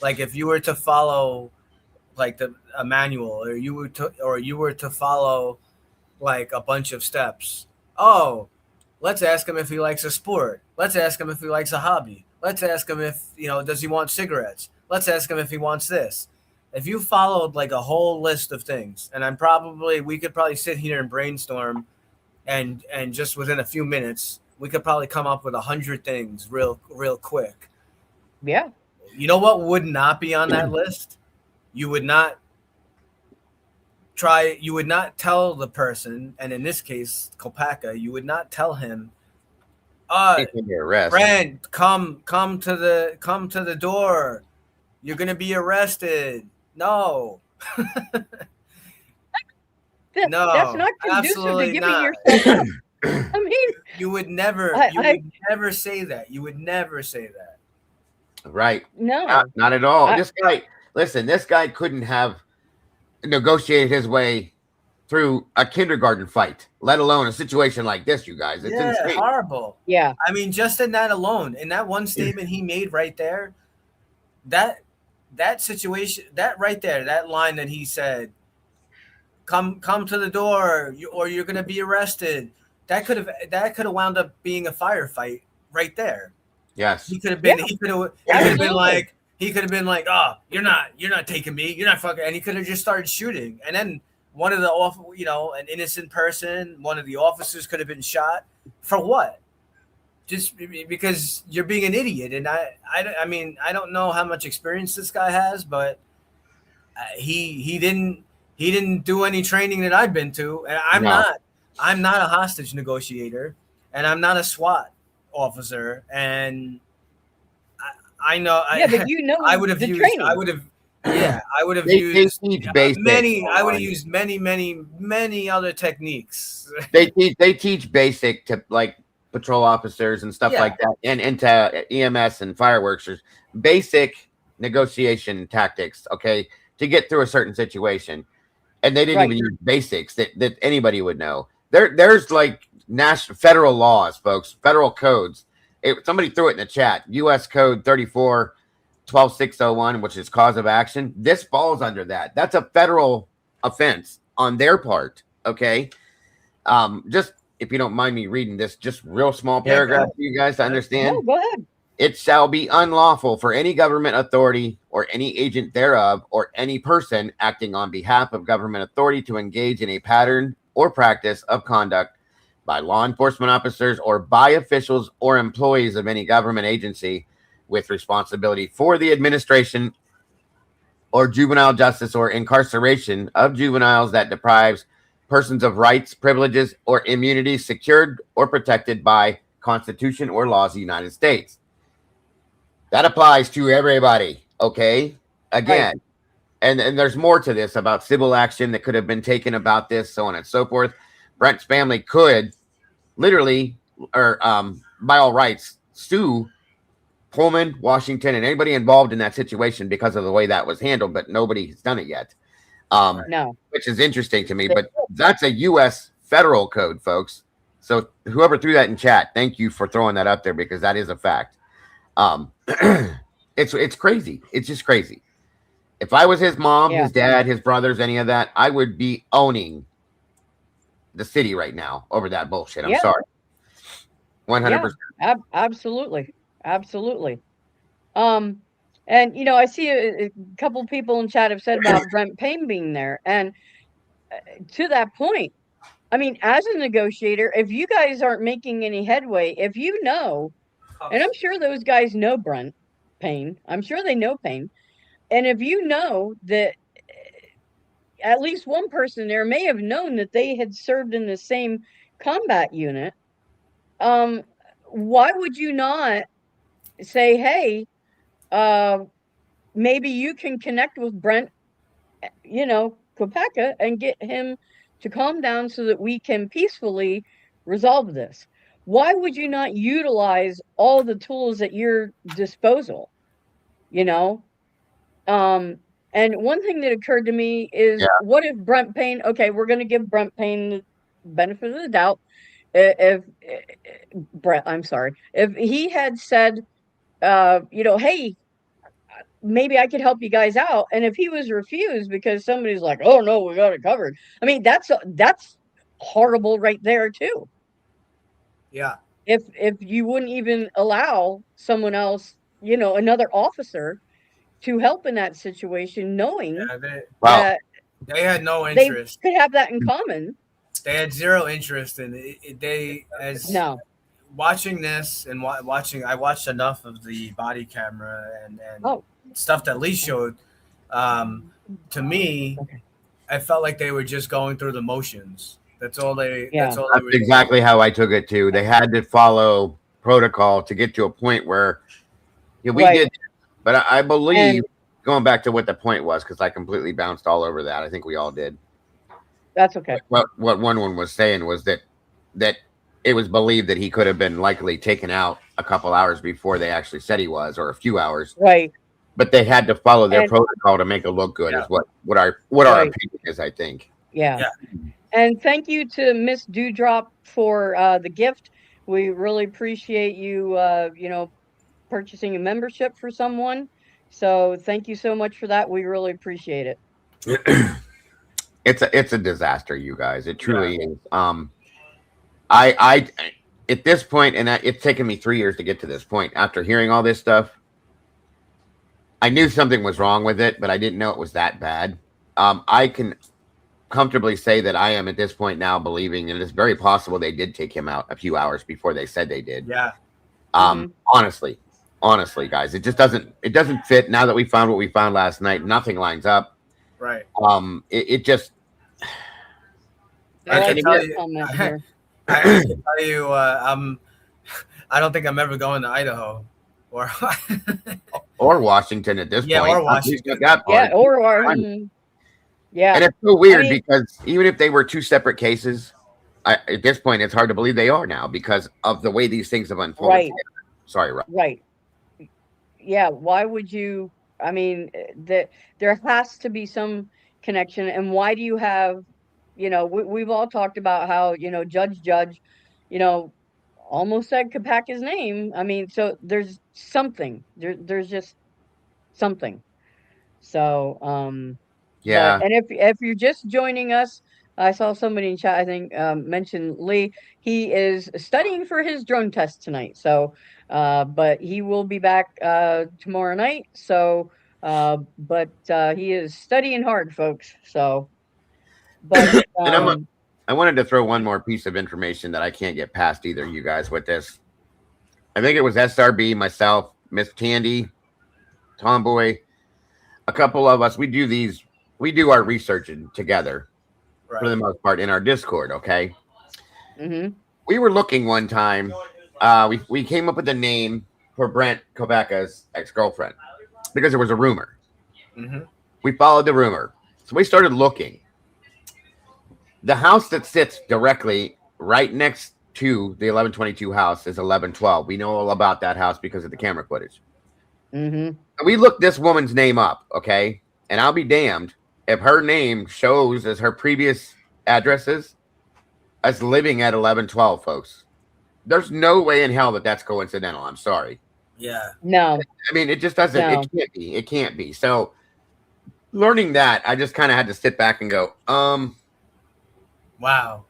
like, if you were to follow like a manual, or you were to follow like a bunch of steps. Oh, let's ask him if he likes a sport. Let's ask him if he likes a hobby. Let's ask him if, does he want cigarettes? Let's ask him if he wants this. If you followed like a whole list of things, and we could probably sit here and brainstorm, and just within a few minutes, we could probably come up with 100 things real quick. Yeah. You know what would not be on that list? You would not tell the person, and in this case, Kopaka, you would not tell him, friend, come to the door. You're gonna be arrested. No. No, that's not conducive to giving yourself. I mean, you would never say that. You would never say that. Right. No, not at all. This guy couldn't have negotiated his way through a kindergarten fight, let alone a situation like this, you guys. It's insane. Horrible. Yeah. I mean, just in that alone, in that one statement he made right there, that situation, that right there, that line that he said, come to the door, or you're going to be arrested. That could have wound up being a firefight right there. Yes. He could have been. Yeah. He could have been like, oh, you're not taking me. You're not fucking. And he could have just started shooting. And then one of the an innocent person, one of the officers could have been shot for what? Just because you're being an idiot. And I mean, I don't know how much experience this guy has, but he didn't do any training that I've been to. And I'm not a hostage negotiator, and I'm not a SWAT officer, and I know. Yeah, but I would have used. Training. I would have. Yeah, I would have used many. I would have used many other techniques. They teach basic to like patrol officers and stuff like that, and to EMS and fireworks. Basic negotiation tactics, okay, to get through a certain situation, and they didn't even use basics that anybody would know. There's like federal laws, folks, federal codes. Somebody threw it in the chat. U.S. Code 34-12601, which is cause of action. This falls under that. That's a federal offense on their part. Okay, just if you don't mind me reading this, just real small paragraph for you guys to understand. No, go ahead. It shall be unlawful for any government authority or any agent thereof or any person acting on behalf of government authority to engage in a pattern or practice of conduct by law enforcement officers or by officials or employees of any government agency with responsibility for the administration or juvenile justice or incarceration of juveniles that deprives persons of rights, privileges, or immunities secured or protected by Constitution or laws of the United States. That applies to everybody, okay? Again, and there's more to this about civil action that could have been taken about this, so on and so forth. Brent's family could literally, or by all rights, sue Pullman, Washington, and anybody involved in that situation because of the way that was handled, but nobody's done it yet. No. Which is interesting to me, but that's a U.S. federal code, folks. So whoever threw that in chat, thank you for throwing that up there because that is a fact. It's crazy. It's just crazy. If I was his mom, his dad, his brothers, any of that, I would be owning the city right now over that bullshit. I'm sorry. 100%. Yeah, absolutely. Absolutely. And, I see a couple people in chat have said about Brent Payne being there. And to that point, I mean, as a negotiator, if you guys aren't making any headway, if you know, and I'm sure those guys know Brent Payne, I'm sure they know Payne. And if you know that at least one person there may have known that they had served in the same combat unit, why would you not say, hey, maybe you can connect with Brent, Kopaka and get him to calm down so that we can peacefully resolve this. Why would you not utilize all the tools at your disposal? You know? And one thing that occurred to me is, Yeah. what if Brent Payne, okay, we're going to give Brent Payne the benefit of the doubt. If Brett, I'm sorry, if he had said, hey, maybe I could help you guys out, and if he was refused because somebody's like, oh no, we got it covered. I mean, that's horrible right there too. Yeah. If you wouldn't even allow someone else, another officer to help in that situation, knowing Wow. that They had no they interest. could have that in common. They had zero interest in it. They as No. watching this and watching. I watched enough of the body camera and stuff that Lee showed. To me, I felt like they were just going through the motions. That's all they. Yeah. That's all. That's exactly how I took it too. They had to follow protocol to get to a point where we Right. did. But I believe, going back to what the point was, because I completely bounced all over that. I think we all did. That's okay. What one was saying was that it was believed that he could have been likely taken out a couple hours before they actually said he was, or a few hours. Right. But they had to follow their protocol to make it look good. Yeah. Is what our opinion is, I think. Yeah. And thank you to Miss Dewdrop for the gift. We really appreciate you, purchasing a membership for someone. So thank you so much for that. We really appreciate it. It's a disaster, you guys. It truly is. I at this point, and it's taken me 3 years to get to this point. After hearing all this stuff, I knew something was wrong with it, but I didn't know it was that bad. I can comfortably say that I am at this point now believing, and it's very possible they did take him out a few hours before they said they did. Yeah. Honestly, guys, it just doesn't fit. Now that we found what we found last night, nothing lines up. Right. It just. I can tell you, I don't think I'm ever going to Idaho or Washington at this point. Or Washington. Yeah. And it's so weird because even if they were two separate cases, at this point, it's hard to believe they are now because of the way these things have unfolded. Right. Sorry, Rob. Right. Yeah. Why would you? I mean, there has to be some connection. And why do you have, we've all talked about how, Judge, almost said Kopaka's name. I mean, so there's something. There's just something. So, yeah. And if you're just joining us, I saw somebody in chat, I think, mentioned Lee. He is studying for his drone test tonight. So, but he will be back tomorrow night. So, but he is studying hard, folks. So, but and I wanted to throw one more piece of information that I can't get past either, you guys, with this. I think it was SRB, myself, Miss Tandy, Tomboy, a couple of us. We do our research together for the most part in our Discord. Okay. Mm-hmm. We were looking one time. We came up with a name for Brent Kopaka's ex-girlfriend because there was a rumor. Mm-hmm. We followed the rumor, so we started looking. The house that sits directly right next to the 1122 house is 1112. We know all about that house because of the camera footage. Mm-hmm. We looked this woman's name up, okay? And I'll be damned if her name shows as her previous addresses as living at 1112, folks. There's no way in hell that that's coincidental. I'm sorry. Yeah. No. I mean, it just doesn't. No. It can't be. It can't be. So, learning that, I just kind of had to sit back and go, Wow.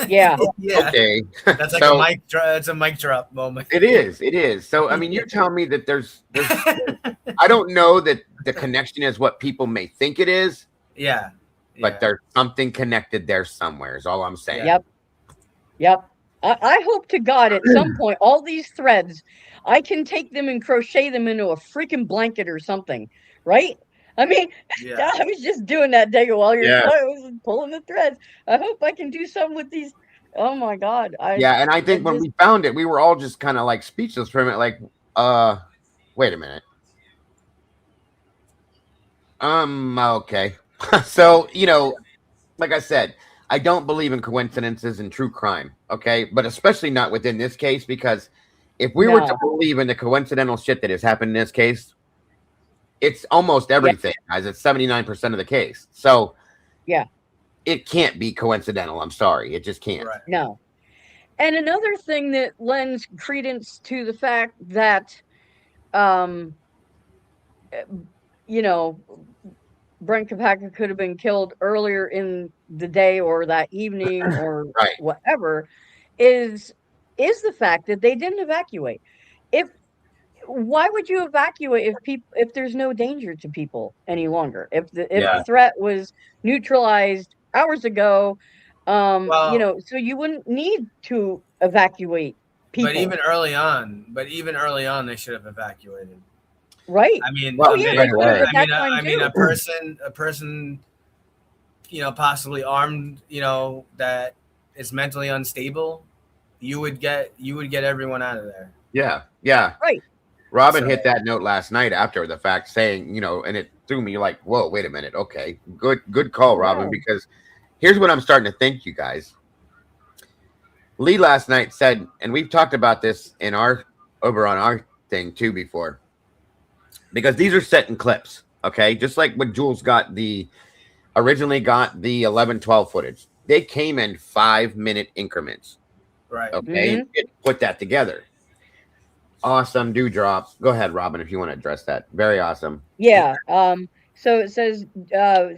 Yeah. Yeah. Okay. That's like a mic drop. It's a mic drop moment. It is. It is. So, I mean, you're telling me that there's I don't know that the connection is what people may think it is. Yeah. But there's something connected there somewhere is all I'm saying. Yep. I hope to God at some point, all these threads, I can take them and crochet them into a freaking blanket or something, right? I mean, I was just doing that day while you're pulling the threads. I hope I can do something with these. Oh my God. And I think when we found it, we were all just kind of like speechless for a minute, like, wait a minute. Okay. So, like I said, I don't believe in coincidences and true crime, okay? But especially not within this case, because if we were to No. believe in the coincidental shit that has happened in this case, it's almost Yeah. everything, guys. It's 79% of the case. So Yeah. it can't be coincidental. I'm sorry. It just can't. Right. No. And another thing that lends credence to the fact that, um, you know, Brent Kopaka could have been killed earlier in the day or that evening or Right. whatever is the fact that they didn't evacuate. If Why would you evacuate if there's no danger to people any longer? If the Yeah. threat was neutralized hours ago, Well, so you wouldn't need to evacuate but people, even early on, they should have evacuated. right? I mean, Oh Well, yeah, right they could have away. at that time I mean, too. a person, possibly armed, that is mentally unstable, you would get everyone out of there. Yeah. Yeah. Right. Robin So- hit that note last night after the fact, saying, and it threw me like, whoa, wait a minute. Okay. Good call, Robin, Yeah. because here's what I'm starting to think, you guys. Lee last night said, and we've talked about this over on our thing too before, because these are set in clips, okay? Just like when Jules originally got the 11-12 footage. They came in 5-minute increments, Right. okay? Put that together. Awesome dewdrop. Go ahead, Robin, if you want to address that. Very awesome. Yeah. So it says,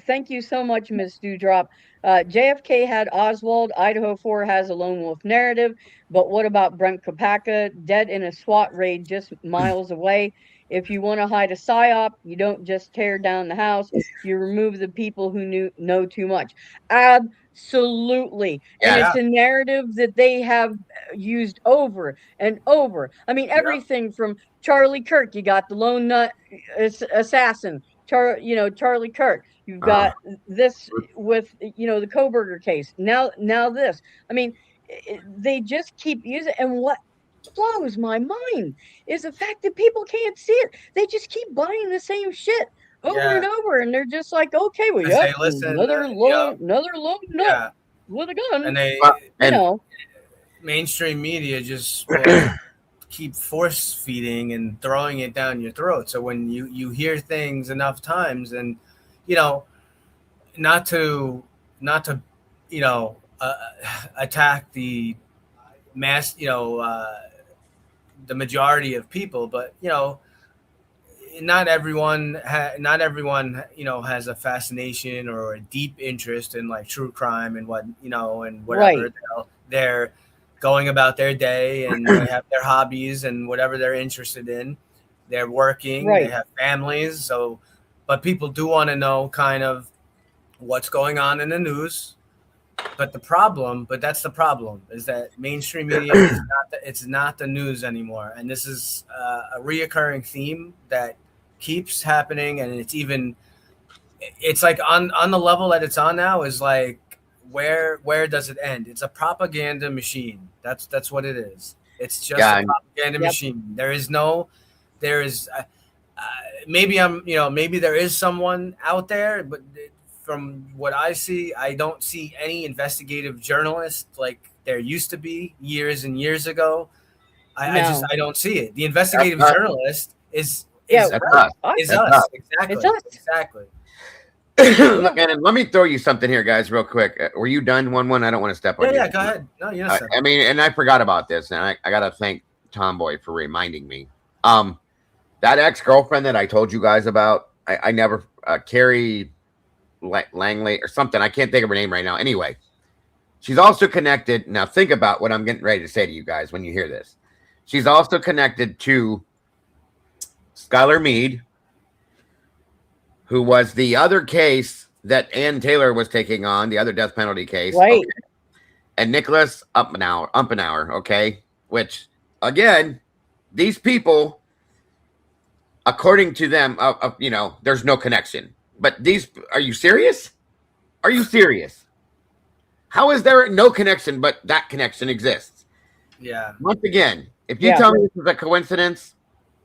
thank you so much, Miss Dewdrop. JFK had Oswald. Idaho 4 has a lone wolf narrative. But what about Brent Kopaka, dead in a SWAT raid just miles away? If you want to hide a psyop, you don't just tear down the house. You remove the people who know too much. Absolutely. And Yeah. it's a narrative that they have used over and over. I mean, everything from Charlie Kirk, you got the lone nut assassin, Charlie Kirk. You've got this with the Koberger case. Now this. I mean, they just keep using. And what blows my mind is the fact that people can't see it. They just keep buying the same shit over and over, and they're just like, okay, well, 'Cause yeah, they listen, another lone nut Yeah. with a gun. And they And mainstream media just will keep force feeding and throwing it down your throat. So when you hear things enough times, and not to attack the mass, the majority of people, but not everyone has a fascination or a deep interest in like true crime and and whatever. Right. They're going about their day and they have their hobbies and whatever they're interested in. They're working, Right. they have families. So, but people do want to know kind of what's going on in the news. But that's the problem, is that mainstream media it's not the news anymore. And this is a reoccurring theme that keeps happening. And it's like on the level that it's on now is like, where does it end? It's a propaganda machine. That's what it is. It's just a propaganda machine. There is maybe maybe there is someone out there, but from what I see, I don't see any investigative journalist like there used to be years and years ago. I don't see it. The investigative journalist is us. us. Exactly. It's us. Exactly. And let me throw you something here, guys, real quick. Were you done? One. I don't want to step on you. Yeah, go ahead. No, yes, sir. I mean, and I forgot about this, and I got to thank Tomboy for reminding me. That ex-girlfriend that I told you guys about, I never, Carrie Langley or something. I can't think of her name right now. Anyway, she's also connected. Now, think about what I'm getting ready to say to you guys when you hear this. She's also connected to Skylar Mead, who was the other case that Ann Taylor was taking on, the other death penalty case. Right. Okay. And Nicholas Umpenauer, okay? Which, again, these people, according to them, there's no connection. But are you serious? Are you serious? How is there no connection, but that connection exists? Yeah. Once again, if you tell me this is a coincidence,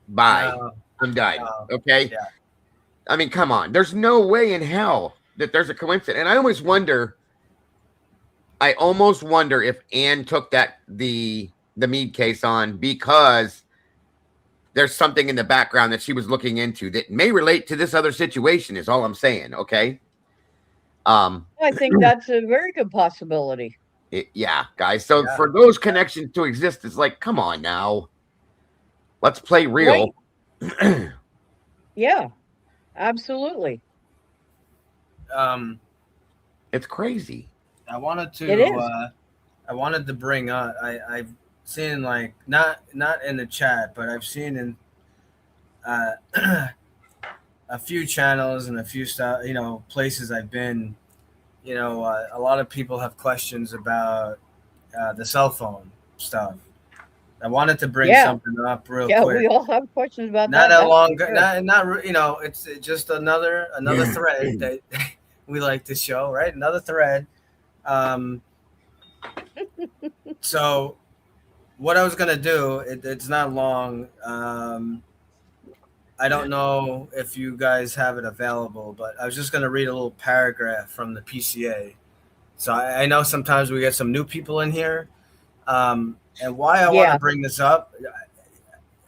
bye. I'm done. Okay? Yeah. I mean, come on. There's no way in hell that there's a coincidence. And I almost wonder if Anne took the Mead case on because there's something in the background that she was looking into that may relate to this other situation, is all I'm saying. Okay. I think that's a very good possibility. Yeah, guys. So Yeah. for those connections to exist, it's like, come on now. Let's play real. Right. Yeah, absolutely. It's crazy. I wanted It is. to bring up. I've seen, like, not in the chat, but I've seen in a few channels and a few stuff, places I've been. A lot of people have questions about the cell phone stuff. I wanted to bring something up real quick. Yeah, we all have questions about Not that. a long, not it's just another thread that we like to show, right? Another thread. So what I was gonna do, it's not long. I don't know if you guys have it available, but I was just gonna read a little paragraph from the PCA. So I know sometimes we get some new people in here, and why I want to bring this up,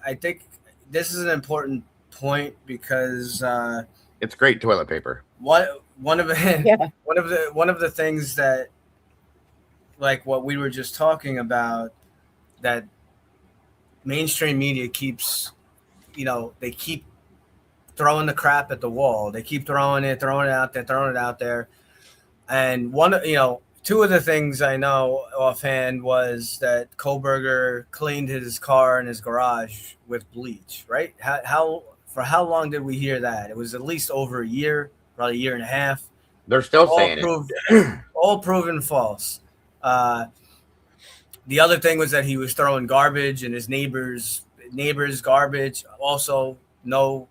I think this is an important point because it's great toilet paper. One of the things that, like what we were just talking about, that mainstream media keeps, they keep throwing the crap at the wall. They keep throwing it out there. And two of the things I know offhand was that Kohberger cleaned his car in his garage with bleach, right? For how long did we hear that? It was at least over a year, probably a year and a half. They're still saying it. All proven false. The other thing was that he was throwing garbage in his neighbor's garbage. Also, no,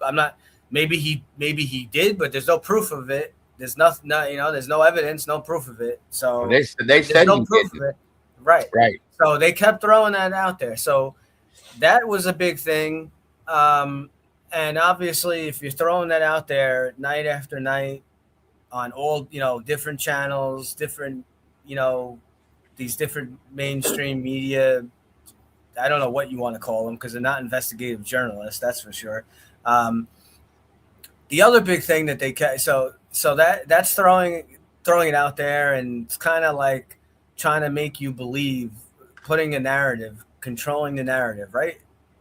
I'm not. Maybe he did, but there's no proof of it. There's nothing. There's no evidence, no proof of it. So they said no proof of it. Right. So they kept throwing that out there. So that was a big thing. And obviously, if you're throwing that out there night after night on all different channels, different these different mainstream media, I don't know what you want to call them because they're not investigative journalists, that's for sure. The other big thing that they so that's throwing it out there, and it's kind of like trying to make you believe, putting a narrative, controlling the narrative, right?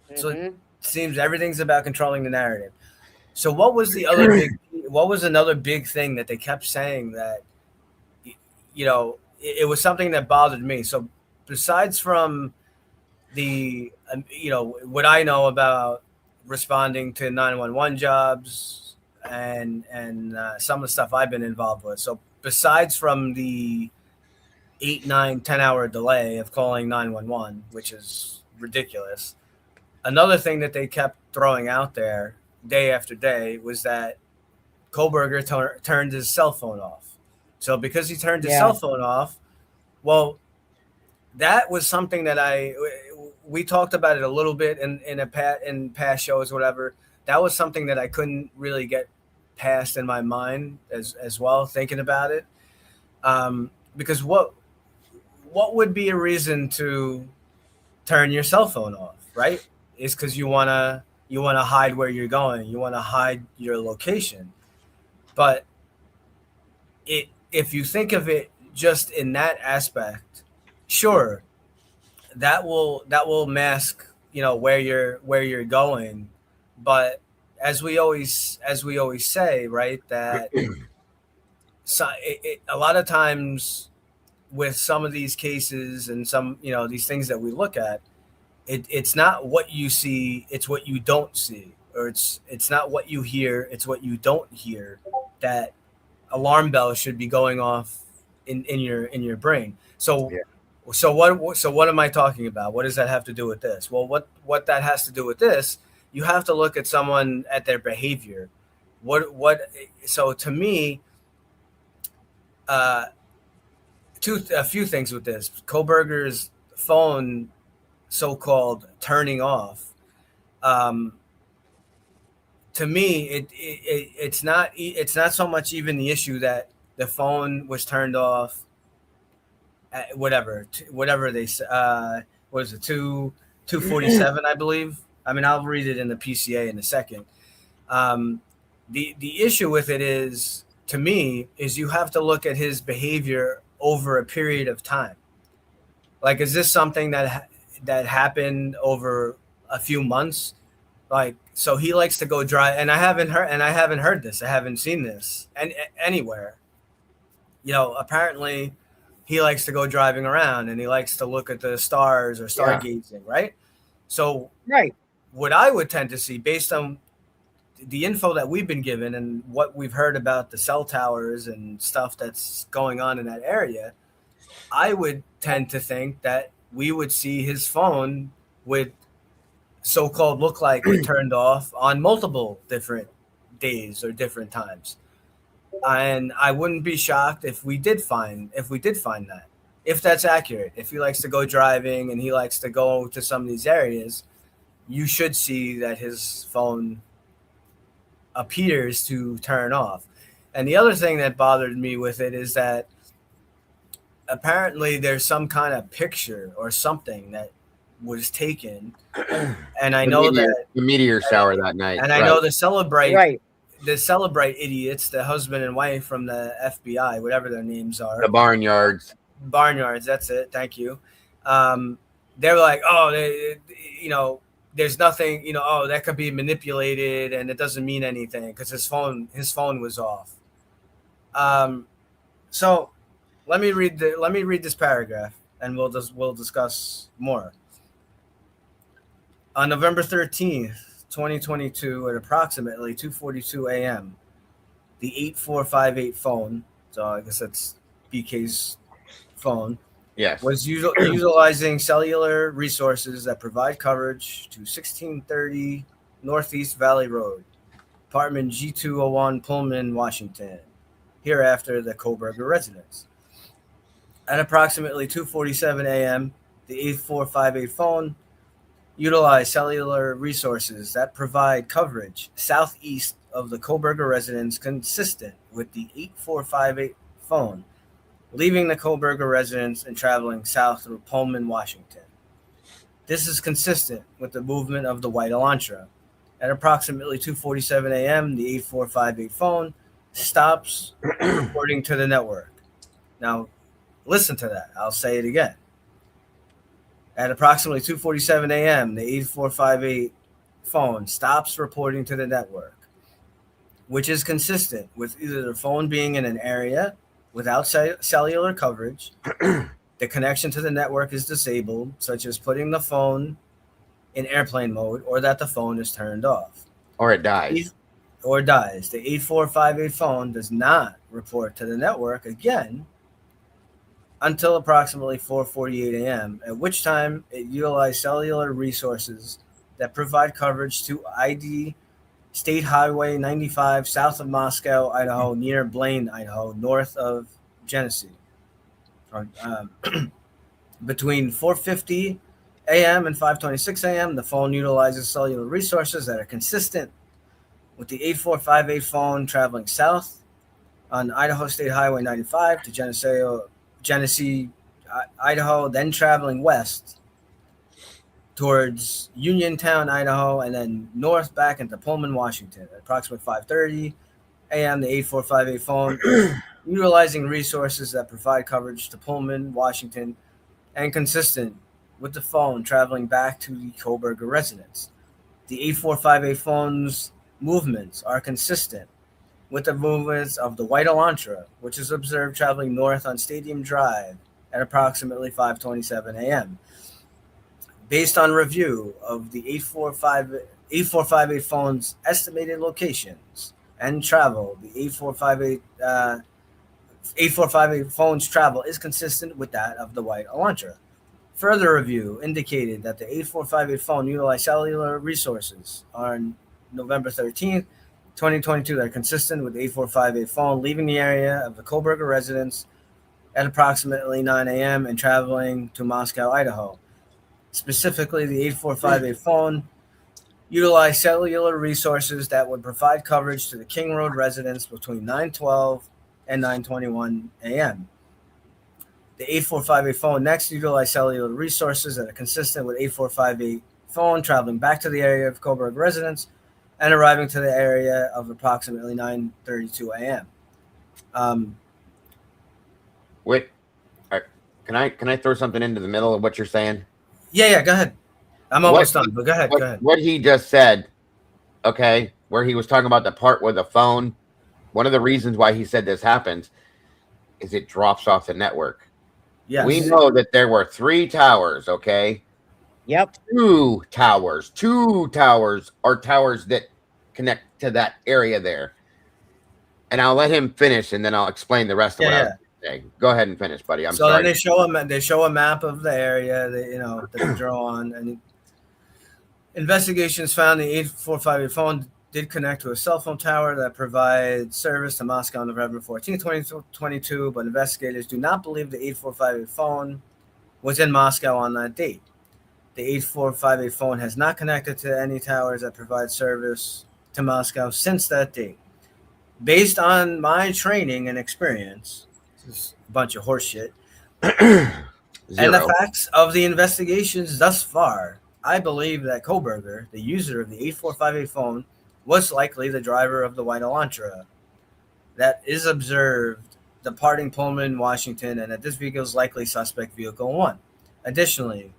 Mm-hmm. So it seems everything's about controlling the narrative. So what was another big thing that they kept saying that, it was something that bothered me. So besides from the, what I know about responding to 911 jobs and some of the stuff I've been involved with. So besides from the 8, 9, 10-hour delay of calling 911, which is ridiculous, another thing that they kept throwing out there day after day was that Kohberger turned his cell phone off. So because he turned his cell phone off, well, that was something that we talked about it a little bit in past shows, whatever. That was something that I couldn't really get past in my mind as well, thinking about it. Because what would be a reason to turn your cell phone off, right? Is because you wanna hide where you're going, you wanna hide your location. But if you think of it just in that aspect, sure, that will mask, where you're going. But as we always say, right, that a lot of times with some of these cases and some, these things that we look at, it's not what you see, it's what you don't see, or it's not what you hear, it's what you don't hear. That alarm bell should be going off in your brain. So what am I talking about? What does that have to do with this? Well, what that has to do with this, you have to look at someone, at their behavior. So to me, a few things with this. Kohberger's phone, so-called turning off, to me, it's not so much even the issue that the phone was turned off at whatever they what is it, 247, I believe. I mean, I'll read it in the PCA in a second. The issue with it is, to me, is you have to look at his behavior over a period of time. Like, is this something that happened over a few months? Like, so he likes to go drive, and I haven't heard this. I haven't seen this anywhere. Apparently he likes to go driving around and he likes to look at the stars or stargazing, right? So Right. what I would tend to see, based on the info that we've been given and what we've heard about the cell towers and stuff that's going on in that area, I would tend to think that we would see his phone with so-called look like it turned off on multiple different days or different times. And I wouldn't be shocked if we did find that, if that's accurate. If he likes to go driving and he likes to go to some of these areas, you should see that his phone appears to turn off. And the other thing that bothered me with it is that apparently there's some kind of picture or something that was taken, and I know that the meteor shower that night, and I know the Celebrate idiots, the husband and wife from the FBI, whatever their names are, the Barnyards, that's it, thank you. They're like, oh, there's nothing, that could be manipulated and it doesn't mean anything because his phone was off. So let me read this paragraph and we'll discuss more. On November 13th, 2022, at approximately 2:42 a.m., the 8458 phone, so I guess that's BK's phone, yes, was utilizing cellular resources that provide coverage to 1630 Northeast Valley Road, apartment G201, Pullman, Washington, hereafter the Kohberger residence. At approximately 2:47 a.m., the 8458 phone utilized cellular resources that provide coverage southeast of the Kohberger residence, consistent with the 8458 phone leaving the Kohberger residence and traveling south through Pullman, Washington. This is consistent with the movement of the white Elantra. At approximately 2:47 a.m., the 8458 phone stops reporting to the network. Now, listen to that. I'll say it again. At approximately 2:47 a.m., the 8458 phone stops reporting to the network, which is consistent with either the phone being in an area without cellular coverage, the connection to the network is disabled, such as putting the phone in airplane mode, or that the phone is turned off. Or it dies. The 8458 phone does not report to the network again until approximately 4:48 a.m., at which time it utilized cellular resources that provide coverage to ID State Highway 95 south of Moscow, Idaho, near Blaine, Idaho, north of Genesee. Between 4:50 a.m. and 5:26 a.m., the phone utilizes cellular resources that are consistent with the 8458 phone traveling south on Idaho State Highway 95 to Genesee, Idaho, then traveling west towards Uniontown, Idaho, and then north back into Pullman, Washington. At approximately 5:30 a.m., the 8458 phone utilizing resources that provide coverage to Pullman, Washington, and consistent with the phone traveling back to the Kohberger residence. The 8458 phone's movements are consistent with the movements of the white Elantra, which is observed traveling north on Stadium Drive at approximately 5:27 a.m. Based on review of the 8458 phone's estimated locations and travel, the 8458 phone's travel is consistent with that of the white Elantra. Further review indicated that the 8458 phone utilized cellular resources on November 13th, 2022 that are consistent with the 8458 phone leaving the area of the Kohberger residence at approximately 9 a.m. and traveling to Moscow, Idaho. Specifically, the 8458 phone utilize cellular resources that would provide coverage to the King Road residents between 9:12 and 9:21 a.m. The 8458 phone next utilized cellular resources that are consistent with 8458 phone traveling back to the area of Coburg residents and arriving to the area of approximately 9:32 a.m. Wait, can I throw something into the middle of what you're saying? Yeah, go ahead. I'm almost done, but go ahead. What he just said, okay, where he was talking about the part with the phone, one of the reasons why he said this happens is it drops off the network. Yes. We know that there were 3 towers, okay? Yep. 2 towers. 2 towers are towers that connect to that area there. And I'll let him finish, and then I'll explain the rest of what I was saying. Go ahead and finish, buddy. I'm sorry. Then they show a map of the area that they draw on, and investigations found the 8458 phone did connect to a cell phone tower that provides service to Moscow on November 14, 2022, but investigators do not believe the 8458 phone was in Moscow on that date. The 8458 phone has not connected to any towers that provide service to Moscow since that date. Based on my training and experience, this is a bunch of horse shit, and the facts of the investigations thus far, I believe that Kohberger, the user of the 8458 phone, was likely the driver of the white Elantra that is observed departing Pullman, Washington, and that this vehicle is likely suspect vehicle 1. Additionally,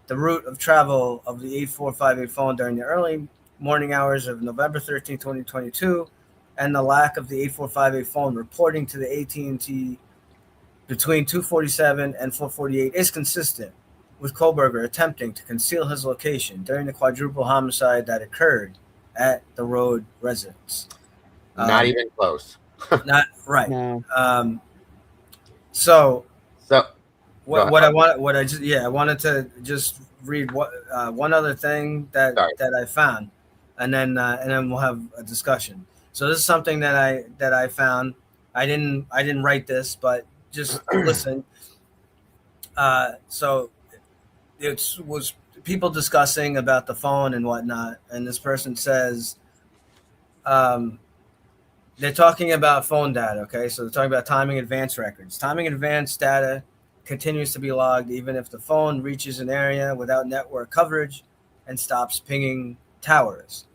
the route of travel of the 8458 phone during the early morning hours of November 13, 2022, and the lack of the 8458 phone reporting to the AT&T between 2:47 and 4:48 is consistent with Kohberger attempting to conceal his location during the quadruple homicide that occurred at the road residence. Not even close. Not right. No. So what I wanted to just read one other thing that I found, and then we'll have a discussion. So this is something that I found. I didn't write this, but just listen. So it was people discussing about the phone and whatnot, and this person says, they're talking about phone data. Okay, so they're talking about timing advance records. Timing advance data continues to be logged even if the phone reaches an area without network coverage and stops pinging towers.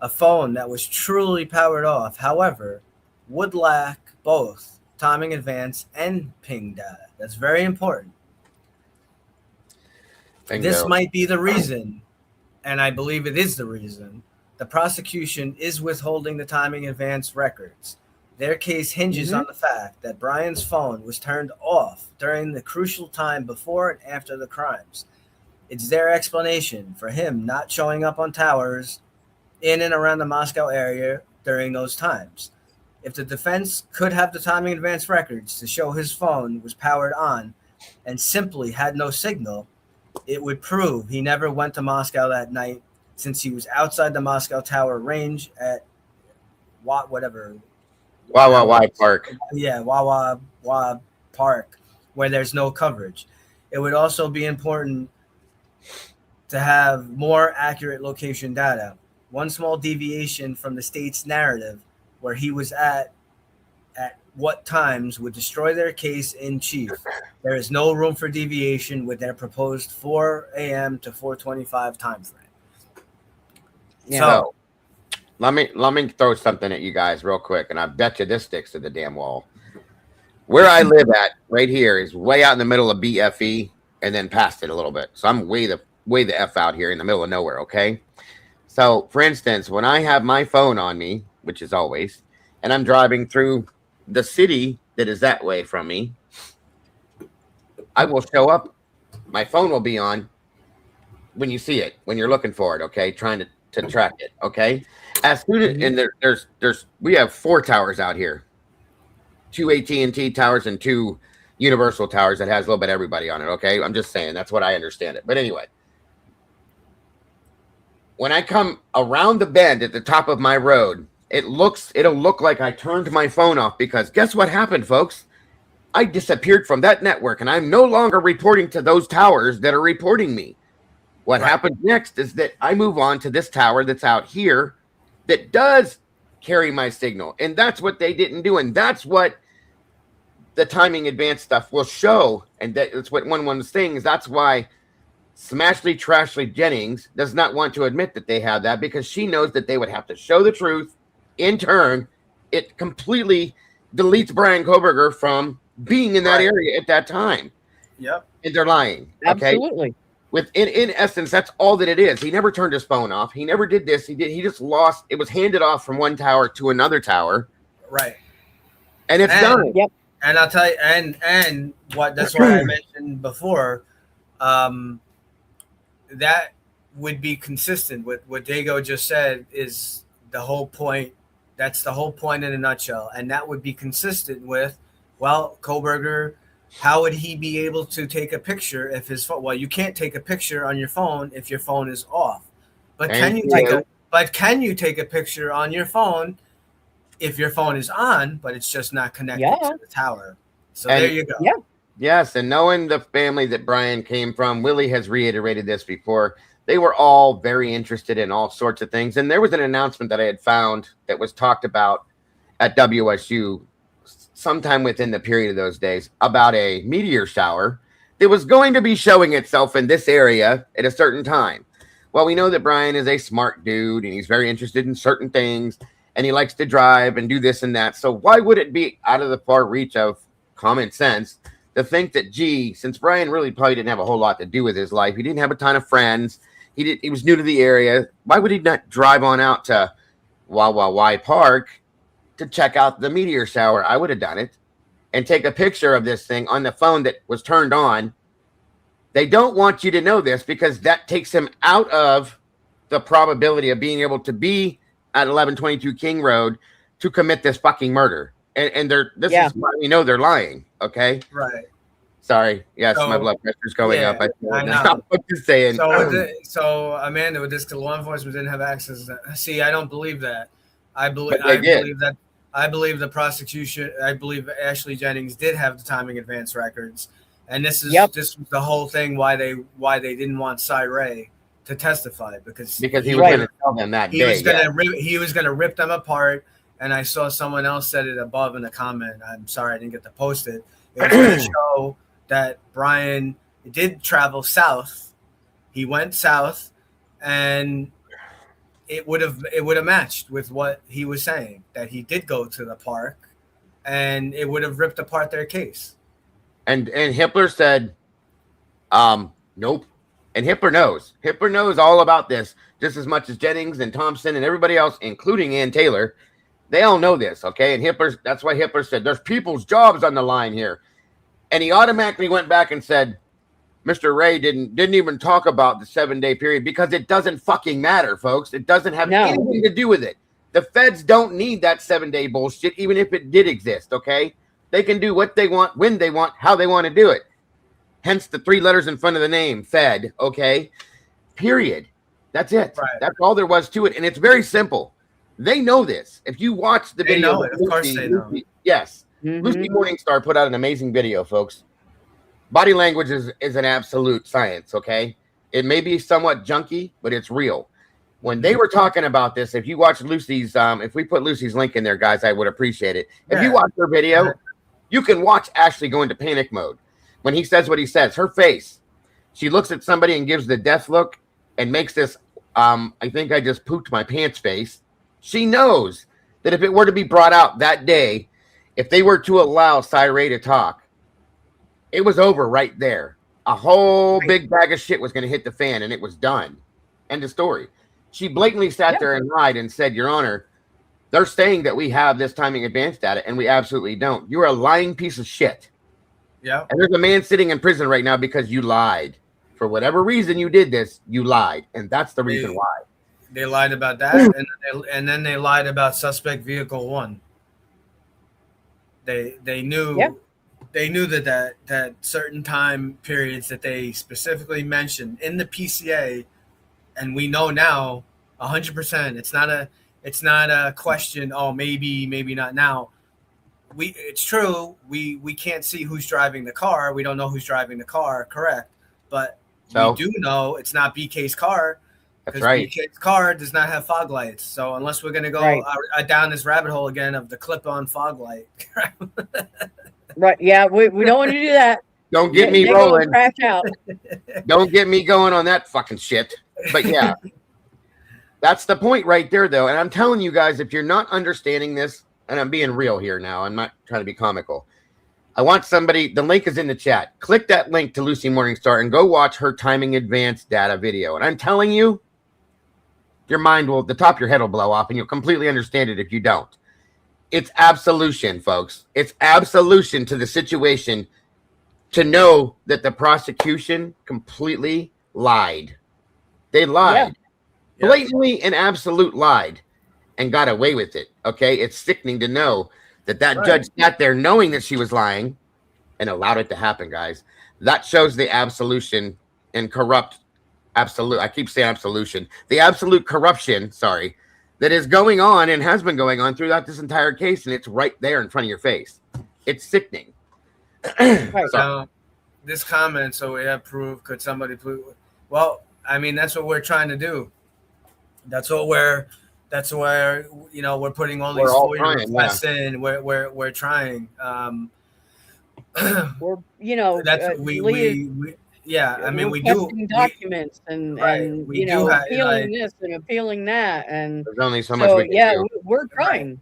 A phone that was truly powered off, however, would lack both timing advance and ping data. That's very important. Bingo. This might be the reason, and I believe it is the reason, the prosecution is withholding the timing advance records. Their case hinges on the fact that Brian's phone was turned off during the crucial time before and after the crimes. It's their explanation for him not showing up on towers in and around the Moscow area during those times. If the defense could have the timing advance records to show his phone was powered on and simply had no signal, it would prove he never went to Moscow that night since he was outside the Moscow Tower range at Wawa Park. Yeah, Wawa Park, where there's no coverage. It would also be important to have more accurate location data. One small deviation from the state's narrative where he was at what times would destroy their case in chief. There is no room for deviation with their proposed 4 a.m. to 4:25 time frame. Yeah. So let me throw something at you guys real quick, and I bet you this sticks to the damn wall. Where I live at right here is way out in the middle of BFE and then past it a little bit. So I'm way the F out here in the middle of nowhere, okay? So, for instance, when I have my phone on me, which is always, and I'm driving through the city that is that way from me, I will show up. My phone will be on when you see it, when you're looking for it, okay? Trying to track it, okay? As soon as, and we have 4 towers out here. 2 AT&T towers and 2 Universal towers that has a little bit of everybody on it, okay? I'm just saying, that's what I understand it. But anyway, when I come around the bend at the top of my road, it'll look like I turned my phone off, because guess what happened, folks? I disappeared from that network, and I'm no longer reporting to those towers that are reporting me. What Right. happens next is that I move on to this tower that's out here that does carry my signal. And that's what they didn't do. And that's what the timing advance stuff will show. And that's what one of the things. That's why Smashly Trashly Jennings does not want to admit that they have that, because she knows that they would have to show the truth. In turn, it completely deletes Brian Koberger from being in that area at that time. Yep. And they're lying. Okay. Absolutely. In essence, that's all that it is. He never turned his phone off. He never did this. He just lost. It was handed off from one tower to another tower. Right. And it's done. Yep. And I'll tell you, and what that's why I mentioned before, that would be consistent with what Dago just said is the whole point. That's the whole point in a nutshell. And that would be consistent with, well, Koberger, how would he be able to take a picture if his phone? Well, you can't take a picture on your phone if your phone is off. But can you take a picture on your phone if your phone is on, but it's just not connected to the tower? So there you go. Yeah. Yes, and knowing the family that Brian came from, Willie has reiterated this before. They were all very interested in all sorts of things. And there was an announcement that I had found that was talked about at WSU sometime within the period of those days about a meteor shower that was going to be showing itself in this area at a certain time. Well, we know that Brian is a smart dude and he's very interested in certain things and he likes to drive and do this and that. So why would it be out of the far reach of common sense to think that, gee, since Brian really probably didn't have a whole lot to do with his life, he didn't have a ton of friends, he was new to the area, why would he not drive on out to Wawa Park to check out the meteor shower? I would have done it and take a picture of this thing on the phone that was turned on. They don't want you to know this because that takes him out of the probability of being able to be at 1122 King Road to commit this fucking murder. And this is why we know they're lying. Okay. Right. Sorry. Yes, my blood pressure's going up. I know. I'm just saying. So Amanda, with this, law enforcement didn't have access. See, I don't believe that. I believe the prosecution. I believe Ashley Jennings did have the timing advance records, and this is this was the whole thing why they didn't want Cy Ray to testify because he was going to tell them that he was going to rip them apart. And I saw someone else said it above in a comment. I'm sorry I didn't get to post it. It was going to show that Brian did travel south. He went south, and it would have matched with what he was saying, that he did go to the park, and it would have ripped apart their case. And Hippler said, nope. And Hippler knows all about this just as much as Jennings and Thompson and everybody else, including Ann Taylor. They all know this, okay? And that's why Hippler said, there's people's jobs on the line here. And he automatically went back and said, Mr. Ray didn't even talk about the 7-day period because it doesn't fucking matter, folks. It doesn't have anything to do with it. The feds don't need that 7-day bullshit, even if it did exist, okay? They can do what they want, when they want, how they want to do it. Hence the 3 letters in front of the name, Fed, okay? Period. That's it. Right. That's all there was to it. And it's very simple. They know this. If you watch the video, know it. Of course they know. Yes. Lucy Morningstar put out an amazing video, folks. Body language is an absolute science, okay? It may be somewhat junky, but it's real. When they were talking about this, if you watch Lucy's, if we put Lucy's link in there, guys, I would appreciate it. If you watch her video, you can watch Ashley go into panic mode. When he says what he says, her face, she looks at somebody and gives the death look and makes this, I think I just pooped my pants face. She knows that if it were to be brought out that day, if they were to allow Cy Ray to talk, it was over right there. A whole big bag of shit was going to hit the fan, and it was done. End of story. She blatantly sat there and lied and said, Your Honor, they're saying that we have this timing advance data, and we absolutely don't. You're a lying piece of shit. Yeah. And there's a man sitting in prison right now because you lied. For whatever reason you did this, you lied. And that's the reason why. They lied about that, and then they lied about suspect vehicle 1. They knew that certain time periods that they specifically mentioned in the PCA, and we know now 100%. It's not a question. Oh, maybe not now. It's true. We can't see who's driving the car. We don't know who's driving the car. Correct, but So we do know it's not BK's car. That's Because right. BK's car does not have fog lights. So unless we're going to go down this rabbit hole again of the clip-on fog light. Right. Yeah, we don't want to do that. Don't get me They go and rolling. crash out. Don't get me going on that fucking shit. But yeah, that's the point right there, though. And I'm telling you guys, if you're not understanding this, and I'm being real here now, I'm not trying to be comical. I want somebody, the link is in the chat. Click that link to Lucy Morningstar and go watch her timing advanced data video. And I'm telling you, your mind will, the top of your head will blow off and you'll completely understand it if you don't. It's absolution, folks. It's absolution to the situation to know that the prosecution completely lied. They lied. Yeah. Blatantly and absolute lied and got away with it. Okay? It's sickening to know that judge sat there knowing that she was lying and allowed it to happen, guys. That shows the absolution and corrupt absolute. I keep saying absolution. The absolute corruption, that is going on and has been going on throughout this entire case, and it's right there in front of your face. It's sickening. So this comment, so we have proof. Could somebody prove? Well, I mean, that's what we're trying to do. That's where we're putting all these FOIA requests in. We're trying. We're that's we yeah. I mean, we do documents and appealing this and appealing that, and there's only so much we can do. We're trying.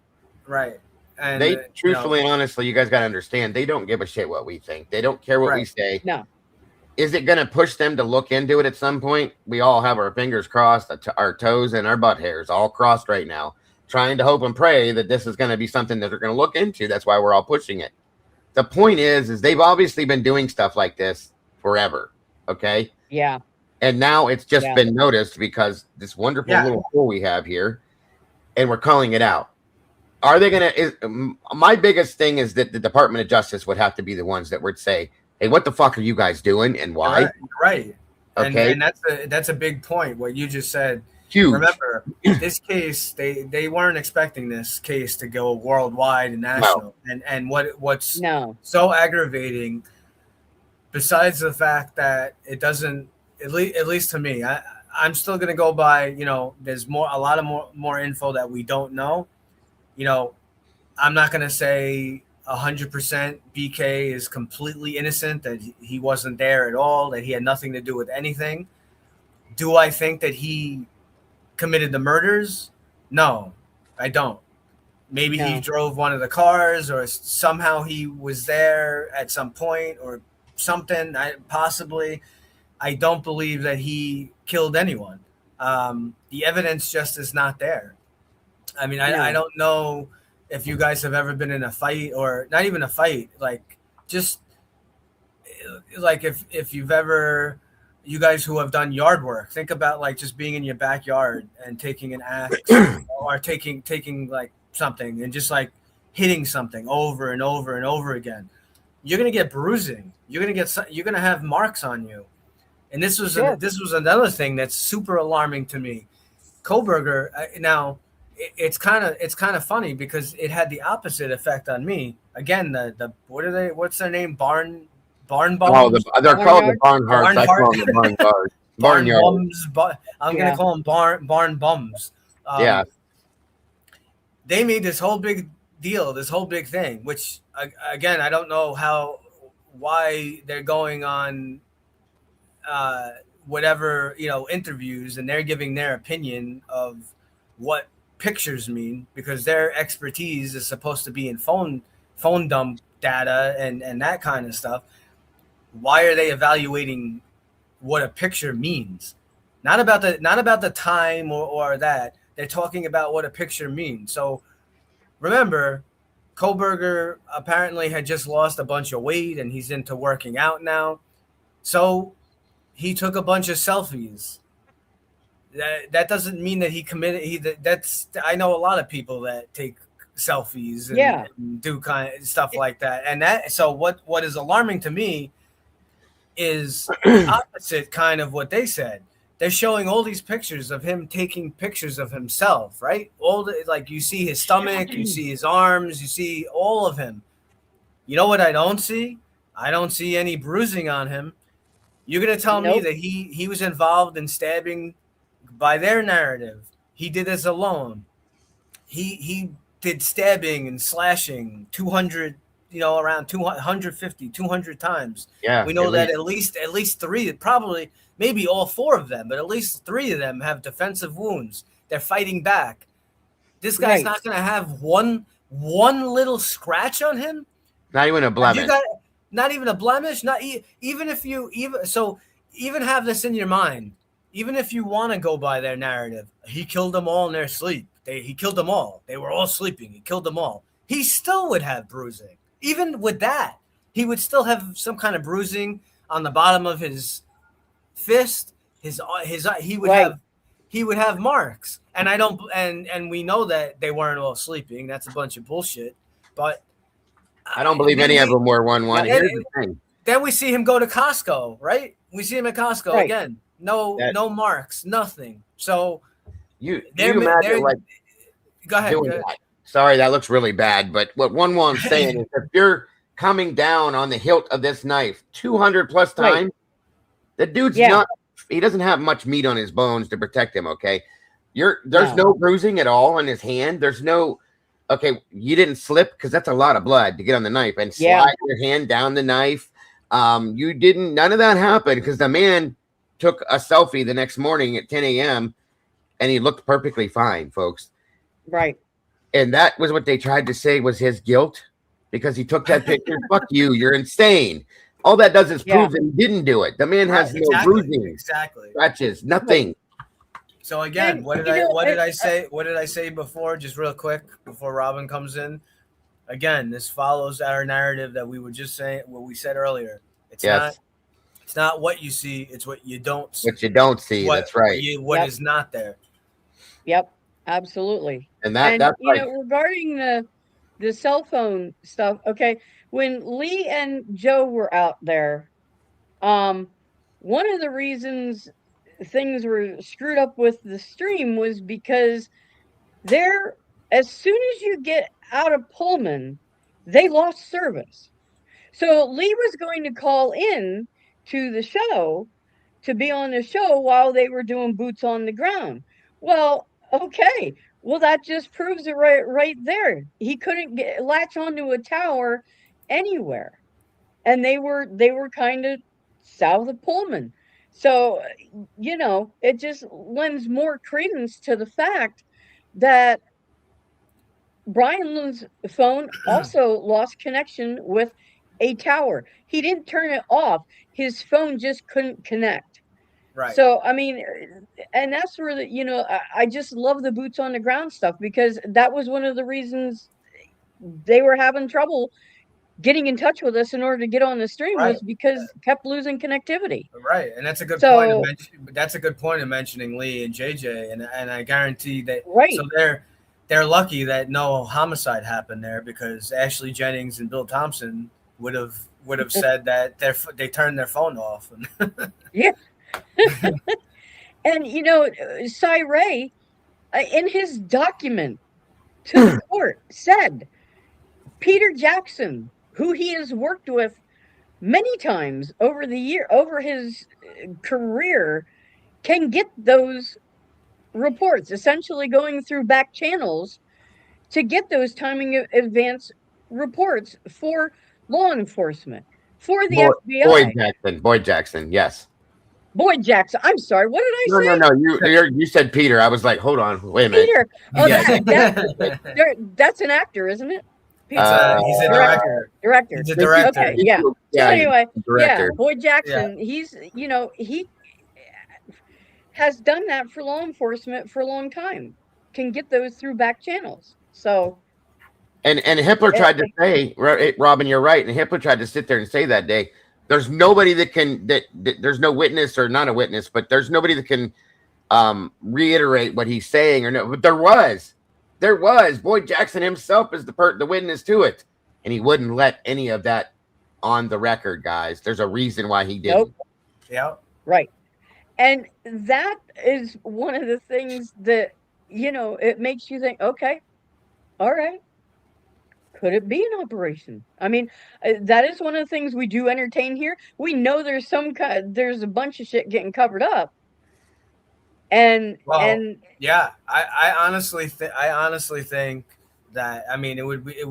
Right. And they truthfully and honestly, you guys got to understand, they don't give a shit what we think. They don't care what we say. No. Is it going to push them to look into it at some point? We all have our fingers crossed, our toes and our butt hairs all crossed right now, trying to hope and pray that this is going to be something that they're going to look into. That's why we're all pushing it. The point is they've obviously been doing stuff like this forever. Okay. Yeah. And now it's just been noticed because this wonderful little tool we have here, and we're calling it out. Are they going to? My biggest thing is that the Department of Justice would have to be the ones that would say, "Hey, what the fuck are you guys doing, and why?" Right. Okay. And that's a big point. What you just said. Huge. Remember, this case, they weren't expecting this case to go worldwide and national. No. And what's so aggravating, besides the fact that it doesn't, at least to me, I'm still gonna go by, there's a lot of more info that we don't know. I'm not gonna say 100% BK is completely innocent, that he wasn't there at all, that he had nothing to do with anything. Do I think that he committed the murders? No, I don't. Maybe he drove one of the cars, or somehow he was there at some point or something. Possibly. I don't believe that he killed anyone. The evidence just is not there. I mean, I don't know if you guys have ever been in a fight, or not even a fight, like just like if you've ever, you guys who have done yard work, think about like just being in your backyard and taking an axe or taking like something and just like hitting something over and over and over again. You're gonna get bruising. You're gonna have marks on you. And this was another thing that's super alarming to me. Kohberger, now it's kind of funny because it had the opposite effect on me. Again, what's their name? Barn bums? Oh, they're called the Barnhards. I call them the Barnyards. Barnyard. I'm going to call them barn bums. They made this whole big deal, this whole big thing, which, again, I don't know why they're going on whatever, interviews, and they're giving their opinion of what pictures mean, because their expertise is supposed to be in phone dump data and that kind of stuff. Why are they evaluating what a picture means? Not about the time or that. They're talking about what a picture means. So remember, Kohberger apparently had just lost a bunch of weight and he's into working out now. So he took a bunch of selfies. That doesn't mean that he committed. I know a lot of people that take selfies and do kind of stuff like that. And so what is alarming to me is opposite kind of what they said. They're showing all these pictures of him taking pictures of himself, right? Like you see his stomach, you see his arms, you see all of him. You know what I don't see? I don't see any bruising on him. You're gonna tell me Nope. that he was involved in stabbing by their narrative. He did this alone. He did stabbing and slashing 200, around 250, 200 times. Yeah, We know at that least. at least three, probably maybe all four of them, but at least three of them have defensive wounds. They're fighting back. This guy's Right. not going to have one little scratch on him. Not even a blemish. You got not even a blemish. Not even if you even have this in your mind. Even if you want to go by their narrative, he killed them all in their sleep. He killed them all. They were all sleeping. He killed them all. He still would have bruising. Even with that, he would still have some kind of bruising on the bottom of his fist. He would Right. have marks. And I don't and we know that they weren't all sleeping. That's a bunch of bullshit. But I don't believe any of them were 1-1. Yeah, Here's the thing. then we see him go to Costco, right? We see him at Costco Right. again. No marks, nothing. So You they're imagine like go ahead. doing that. Sorry, that looks really bad. But what I'm saying is, if you're coming down on the hilt of this knife 200 plus Right. times, the dude's Yeah. not. He doesn't have much meat on his bones to protect him. Okay, there's No. no bruising at all on his hand. There's no. Okay, you didn't slip because that's a lot of blood to get on the knife and slide Yeah. your hand down the knife. You didn't. None of that happened because the man took a selfie the next morning at 10 a.m. and he looked perfectly fine, folks. Right. And that was what they tried to say was his guilt because he took that picture. Fuck you, you're insane. All that does is Yeah. prove that he didn't do it. The man has no bruising, Exactly. scratches, nothing. So again, And, what did you know, I say? What did I say before? Just real quick before Robin comes in. Again, this follows our narrative that we were just saying. What we said earlier. It's Yes. not what you see. It's what you don't see. What you don't see, that's right. What Yep. is not there. Yep. Absolutely. And And that's you like, know, regarding the cell phone stuff, okay, when Lee and Joe were out there, one of the reasons things were screwed up with the stream was because they're as soon as you get out of Pullman, they lost service. So Lee was going to call in to the show to be on the show while they were doing boots on the ground. Well, okay. Well, that just proves it right there. He couldn't latch onto a tower anywhere, and they were kind of south of Pullman. So, you know, it just lends more credence to the fact that Brian's phone also lost connection with a tower. He didn't turn it off. His phone just couldn't connect. Right. So, I mean, and that's where the, you know, I just love the boots on the ground stuff because that was one of the reasons they were having trouble getting in touch with us in order to get on the stream was because kept losing connectivity. Right, and that's a good So- point. That's a good point of mentioning Lee and JJ, and I guarantee that. Right. So they're lucky that no homicide happened there because Ashley Jennings and Bill Thompson would have said that they turned their phone off. Yeah. And, you know, Cy Ray, in his document to the court, said Peter Jackson, who he has worked with many times over his career, can get those reports, essentially going through back channels to get those timing advance reports for law enforcement, for the FBI. Boyd Jackson, yes. Boyd Jackson. I'm sorry. What did I say? No. You said Peter. I was like, hold on, wait a minute. Peter. Oh, Yeah. that's an actor, isn't it? He's a director. Director. He's a director. Okay, yeah. So Yeah, anyway, director. Boyd Jackson, he's, you know, he has done that for law enforcement for a long time. Can get those through back channels. So And Hitler tried to say, Robin, you're right. And Hitler tried to sit there and say that day, there's nobody that can that there's no witness or not a witness, but there's nobody that can reiterate what he's saying or no. But there was. Boyd Jackson himself is the witness to it, and he wouldn't let any of that on the record, guys. There's a reason why he didn't. Nope. Yeah. Right. And that is one of the things that, you know, it makes you think, okay, all right. Could it be an operation? I mean, that is one of the things we do entertain here. We know there's there's a bunch of shit getting covered up, and Well, yeah, I honestly think that, I mean, it would be,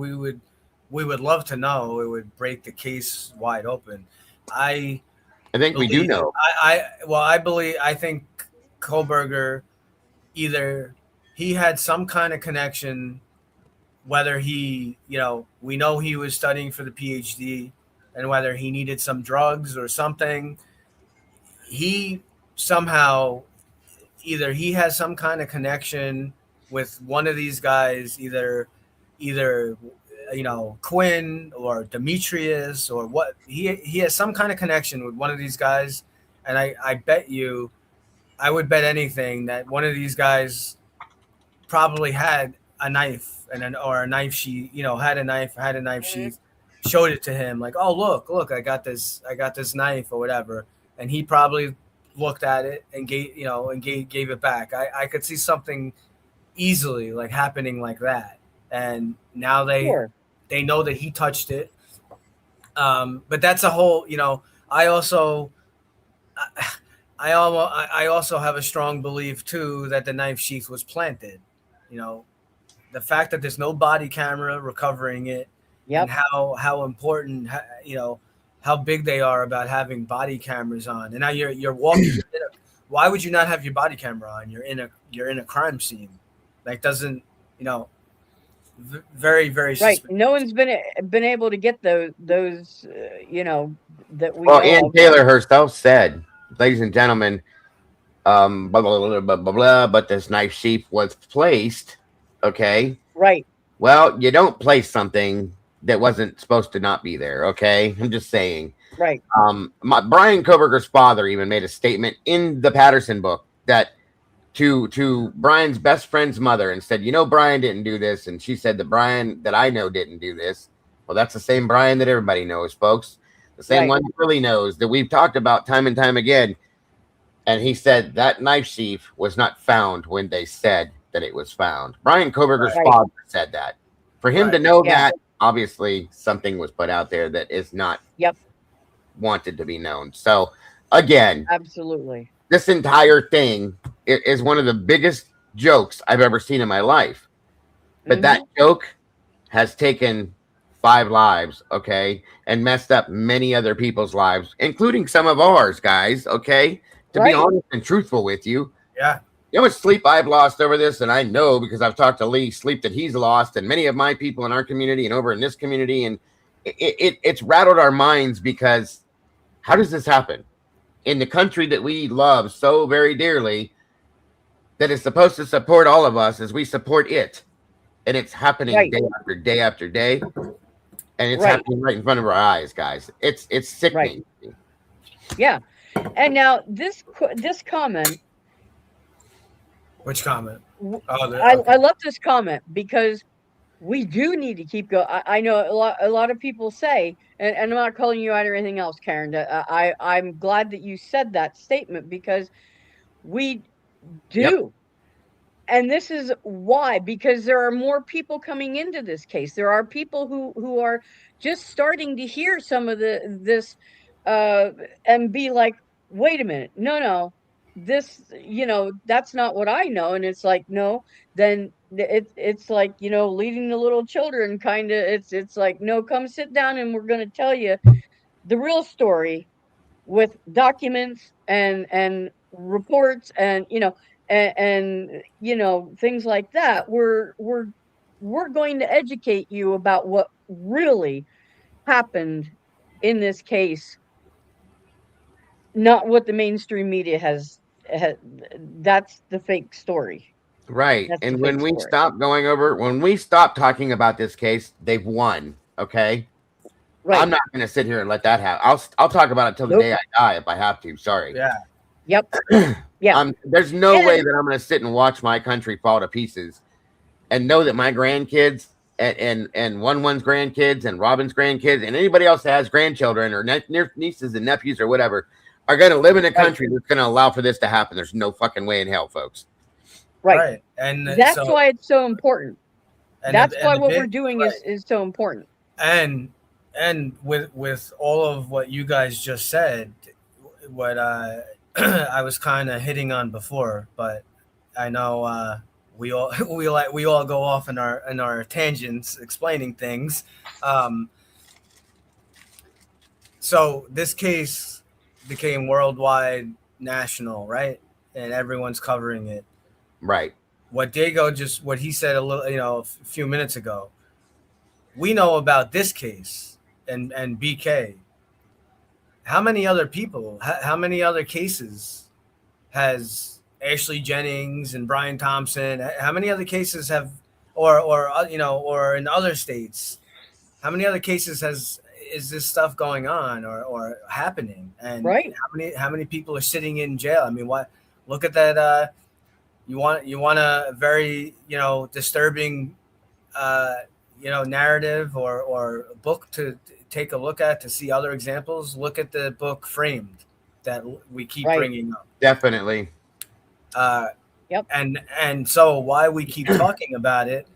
we would love to know. It would break the case wide open. I I think we do know. I think Kohlberger, either he had some kind of connection, whether he, we know he was studying for the PhD, and whether he needed some drugs or something, he somehow, either he has some kind of connection with one of these guys, either Quinn or Demetrius, or what, he has some kind of connection with one of these guys. And I bet you, I would bet anything that one of these guys probably had a knife or a knife sheath, had a knife sheath, showed it to him, like, oh, look, I got this knife or whatever. And he probably looked at it and gave it back. I could see something easily like happening like that. And now they know that he touched it. But that's a whole, I also have a strong belief too that the knife sheath was planted. The fact that there's no body camera recovering it, and how important, how big they are about having body cameras on. And now you're walking. Why would you not have your body camera on? You're in a crime scene. Like, doesn't, very, very right. suspicious. No one's been able to get those that we. Well, Ann Taylor herself said, ladies and gentlemen, blah, blah, blah, blah, blah, blah, but this knife sheath was placed. Okay. Right. Well, you don't place something that wasn't supposed to not be there. Okay. I'm just saying. Right. Brian Koberger's father even made a statement in the Patterson book that to Brian's best friend's mother, and said, Brian didn't do this. And she said, the Brian that I know didn't do this. Well, that's the same Brian that everybody knows, folks. The same one that really knows, that we've talked about time and time again. And he said that knife sheath was not found when they said that it was found. Brian Koberger's father said that. For him to know that, obviously something was put out there that is not wanted to be known. So again, absolutely, this entire thing is one of the biggest jokes I've ever seen in my life. But that joke has taken 5 lives, okay, and messed up many other people's lives, including some of ours, guys, okay? To be honest and truthful with you. Yeah. You know what sleep I've lost over this? And I know, because I've talked to Lee, sleep that he's lost, and many of my people in our community and over in this community. And it's rattled our minds, because how does this happen in the country that we love so very dearly, that is supposed to support all of us as we support it? And it's happening day after day after day. And it's happening right in front of our eyes, guys. It's sickening. Yeah. And now this comment. Which comment? I love this comment, because we do need to keep going. I know a lot of people say, and I'm not calling you out or anything else, Karen. I'm glad that you said that statement, because we do. Yep. And this is why, because there are more people coming into this case. There are people who are just starting to hear some of this and be like, wait a minute, no, this, that's not what I know. And it's like, no, then it's like, leading the little children, kind of. It's like, no, come sit down and we're going to tell you the real story with documents and reports and things like that. We're going to educate you about what really happened in this case, not what the mainstream media has. That's the fake story. Right. And when we stop talking about this case, they've won. Okay. Right. I'm not going to sit here and let that happen. I'll talk about it till the day I die if I have to. Sorry. Yeah. Yep. Yeah. There's no way that I'm going to sit and watch my country fall to pieces, and know that my grandkids and one's grandkids and Robin's grandkids and anybody else that has grandchildren or nieces and nephews or whatever are going to live in a country that's going to allow for this to happen. There's no fucking way in hell, folks. Right. And that's why it's so important. That's why the what we're big, doing right. is so important. And with all of what you guys just said, what I was kind of hitting on before, but I know we all we all go off in our tangents explaining things. Um, so this case became worldwide, national, right? And everyone's covering it. Right. What he said a few minutes ago. We know about this case and BK. How many other people? How many other cases has Ashley Jennings and Brian Thompson? How many other cases have, or in other states? How many other cases is this stuff going on or happening? And Right. how many people are sitting in jail? I mean, what? Look at that. You want a very disturbing narrative or book to take a look at to see other examples. Look at the book Framed that we keep Right. bringing up. Definitely. Yep. And so why we keep talking about it,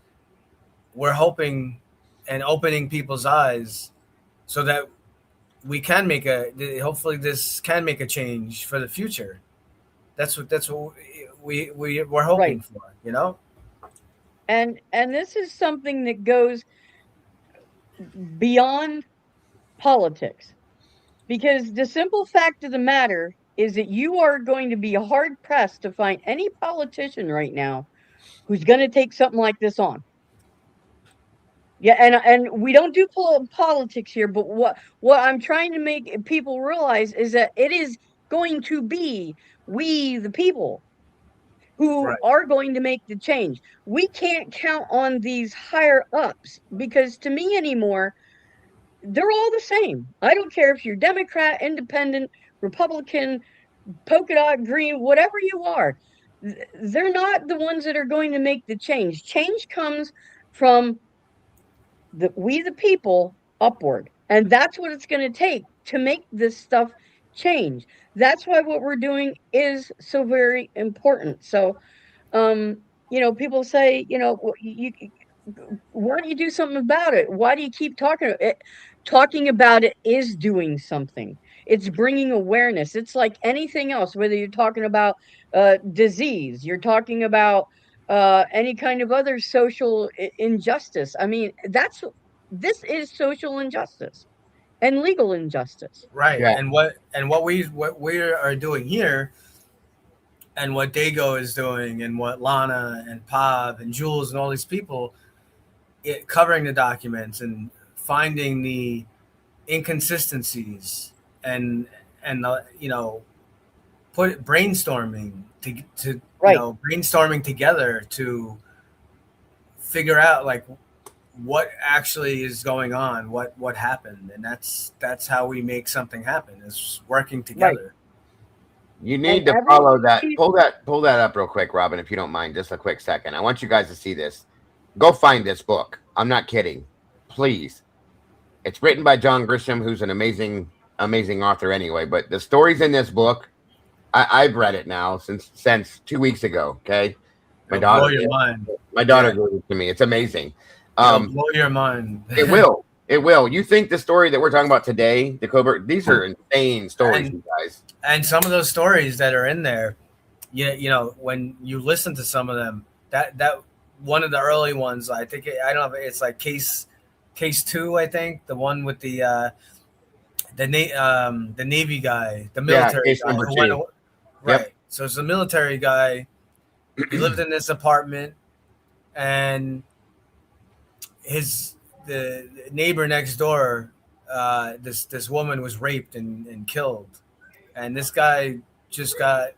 we're hoping and opening people's eyes so that we can hopefully this can make a change for the future. That's what we're hoping Right. for, you know? And this is something that goes beyond politics, because the simple fact of the matter is that you are going to be hard pressed to find any politician right now who's going to take something like this on. Yeah, and we don't do politics here, but what I'm trying to make people realize is that it is going to be we the people who Right. are going to make the change. We can't count on these higher ups, because to me anymore, they're all the same. I don't care if you're Democrat, Independent, Republican, polka dot green, whatever you are. They're not the ones that are going to make the change. Change comes from we the people upward, and that's what it's going to take to make this stuff change. That's why what we're doing is so very important. So people say, why don't you do something about it? Why do you keep talking it? Talking about it is doing something. It's bringing awareness. It's like anything else, whether you're talking about disease, you're talking about any kind of other social injustice. I mean, this is social injustice and legal injustice. Right. Yeah. And what we are doing here, and what Dago is doing, and what Lana and Pav and Jules and all these people, covering the documents and finding the inconsistencies and brainstorming to Right. brainstorming together to figure out like what actually is going on, what happened, and that's how we make something happen, is working together. You need And to follow that. everybody- Pull that up real quick, Robin, if you don't mind, just a quick second. I want you guys to see this. Go find this book. I'm not kidding. Please. It's written by John Grisham, who's an amazing author anyway. But the stories in this book, I've read it now since 2 weeks ago. Okay. It'll blow your mind. My daughter gave it to me. It's amazing. It'll blow your mind. It will. It will. You think the story that we're talking about today, the Cobra, these are insane stories, you guys. And some of those stories that are in there, when you listen to some of them, that one of the early ones, I think, I don't know if it's like case 2, I think, the one with the Navy guy, the military case guy number who 2. went away. Right. Yep. So it's a military guy. He lived in this apartment, and the neighbor next door, this woman was raped and killed, and this guy just got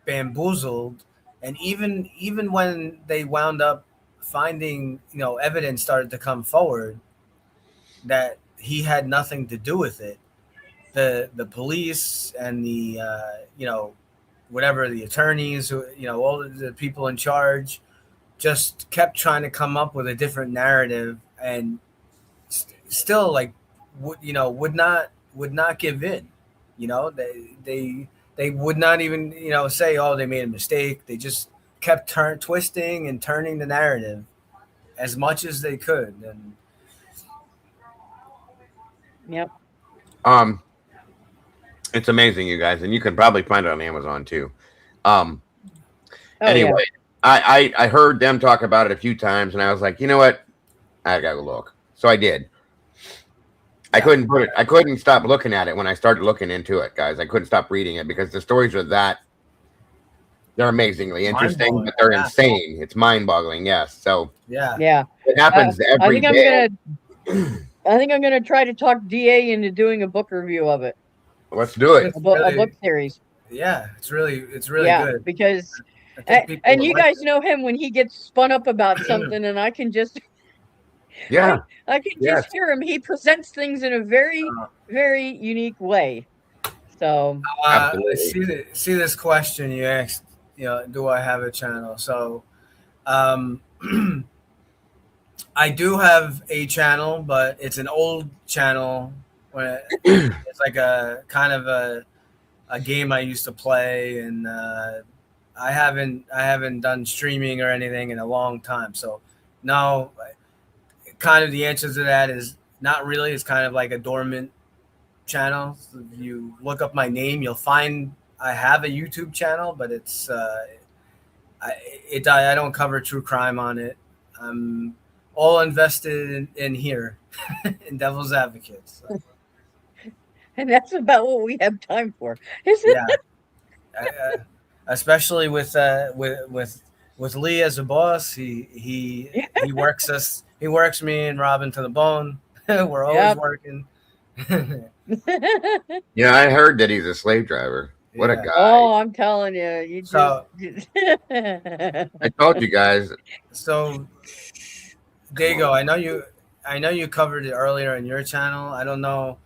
bamboozled. And even when they wound up finding, evidence started to come forward that he had nothing to do with it, the police and the whatever, the attorneys, who, all the people in charge, just kept trying to come up with a different narrative, and still would not give in. They would not even say, oh, they made a mistake. They just kept twisting and turning the narrative, as much as they could. And Yep. It's amazing, you guys, and you can probably find it on Amazon too. Um, Oh, anyway, I heard them talk about it a few times, and I was like, you know what, I gotta look. So I did. I couldn't stop looking at it when I started looking into it, guys. I couldn't stop reading it because the stories are they're amazingly interesting, but they're insane. It's mind-boggling, yes. So yeah. it happens every day. I think I'm gonna try to talk DA into doing a book review of it. Let's do it. A book series. Yeah, it's really good. Because and you guys know him when he gets spun up about something, and I can just I can just hear him. He presents things in a very unique way. So see this question you asked, do I have a channel? So I do have a channel, but it's an old channel. It's like a kind of a game I used to play, and I haven't done streaming or anything in a long time. So no, kind of the answer to that is not really. It's kind of like a dormant channel. So if you look up my name, you'll find I have a YouTube channel, but it's I don't cover true crime on it. I'm all invested in here in Devil's Advocates. So. And that's about what we have time for, isn't it? Especially with Lee as a boss, he works us. He works me and Robin to the bone. We're always working. Yeah, I heard that he's a slave driver. What a guy! Oh, I'm telling you, I told you guys. So, Dago, I know you covered it earlier in your channel. I don't know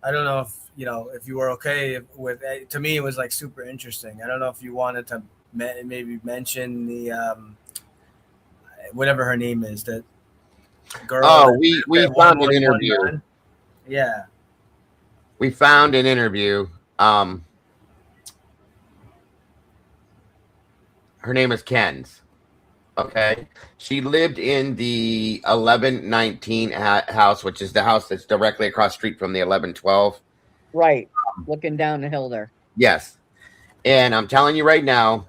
if you were okay with it. To me, it was like super interesting. I don't know if you wanted to maybe mention the whatever her name is, that girl. Oh, we found an interview. Yeah, we found an interview. Her name is Ken's. Okay, she lived in the 1119 house, which is the house that's directly across the street from the 1112. Right, looking down the hill there. Yes, and I'm telling you right now,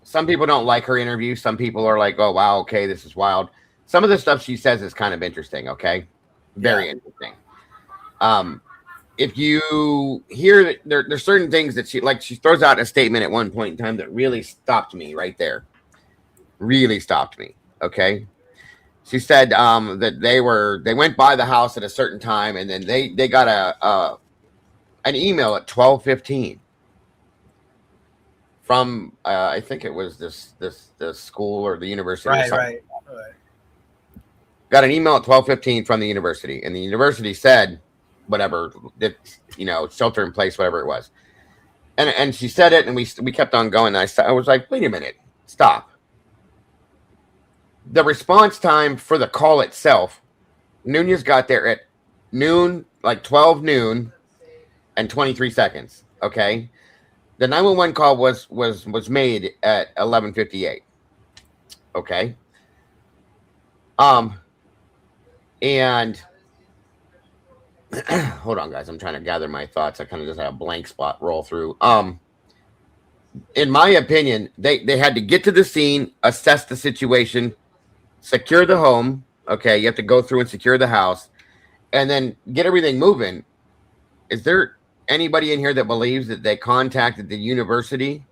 some people don't like her interview. Some people are like, "Oh wow, okay, this is wild." Some of the stuff she says is kind of interesting. Okay, very interesting. If you hear that there's certain things that she throws out a statement at one point in time that really stopped me right there. Really stopped me. Okay. She said that they went by the house at a certain time, and then they got an email at 12:15 from I think it was this school or the university. Right. Got an email at 12:15 from the university, and the university said whatever, that shelter in place, whatever it was, and she said it, and we kept on going. And I was like, wait a minute, stop. The response time for the call itself, Nunez got there at noon, like 12 noon and 23 seconds. Okay. The 911 call was made at 11:58. Okay. And hold on, guys. I'm trying to gather my thoughts. I kind of just had a blank spot roll through. In my opinion, they had to get to the scene, assess the situation, secure the home. Okay, you have to go through and secure the house, and then get everything moving. Is there anybody in here that believes that they contacted the university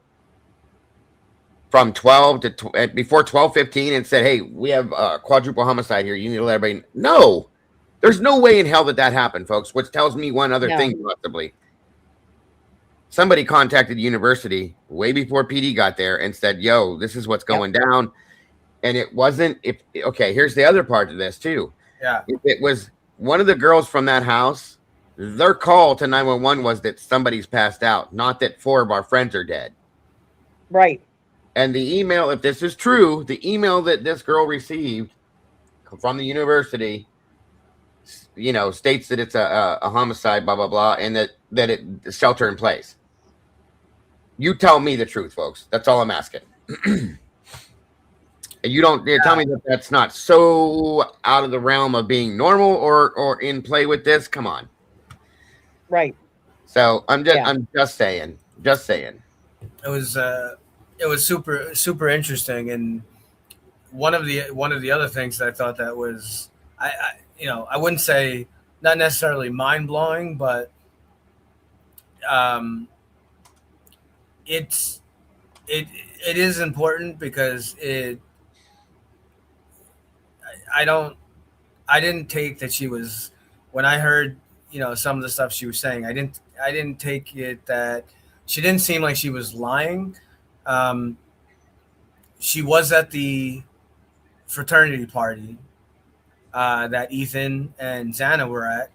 from 12 to before 12:15 and said, "Hey, we have a quadruple homicide here. You need to let everybody know"? No, there's no way in hell that happened, folks. Which tells me one other thing, possibly. Somebody contacted the university way before PD got there and said, "Yo, this is what's going down." And it wasn't. Okay, here's the other part of this too. Yeah, if it was one of the girls from that house, their call to 911 was that somebody's passed out, not that 4 of our friends are dead. Right. And the email, if this is true, the email that this girl received from the university, states that it's a homicide, blah blah blah, and that it shelter in place. You tell me the truth, folks. That's all I'm asking. You don't tell me that that's not so out of the realm of being normal or in play with this. Come on. Right. So Yeah. I'm just saying. Just saying. It was super interesting, and one of the other things that I thought that was I wouldn't say not necessarily mind blowing, but um, it's it is important because I don't I didn't take that she was when I heard some of the stuff she was saying. I didn't take it that she didn't seem like she was lying. Um, she was at the fraternity party that Ethan and Xana were at,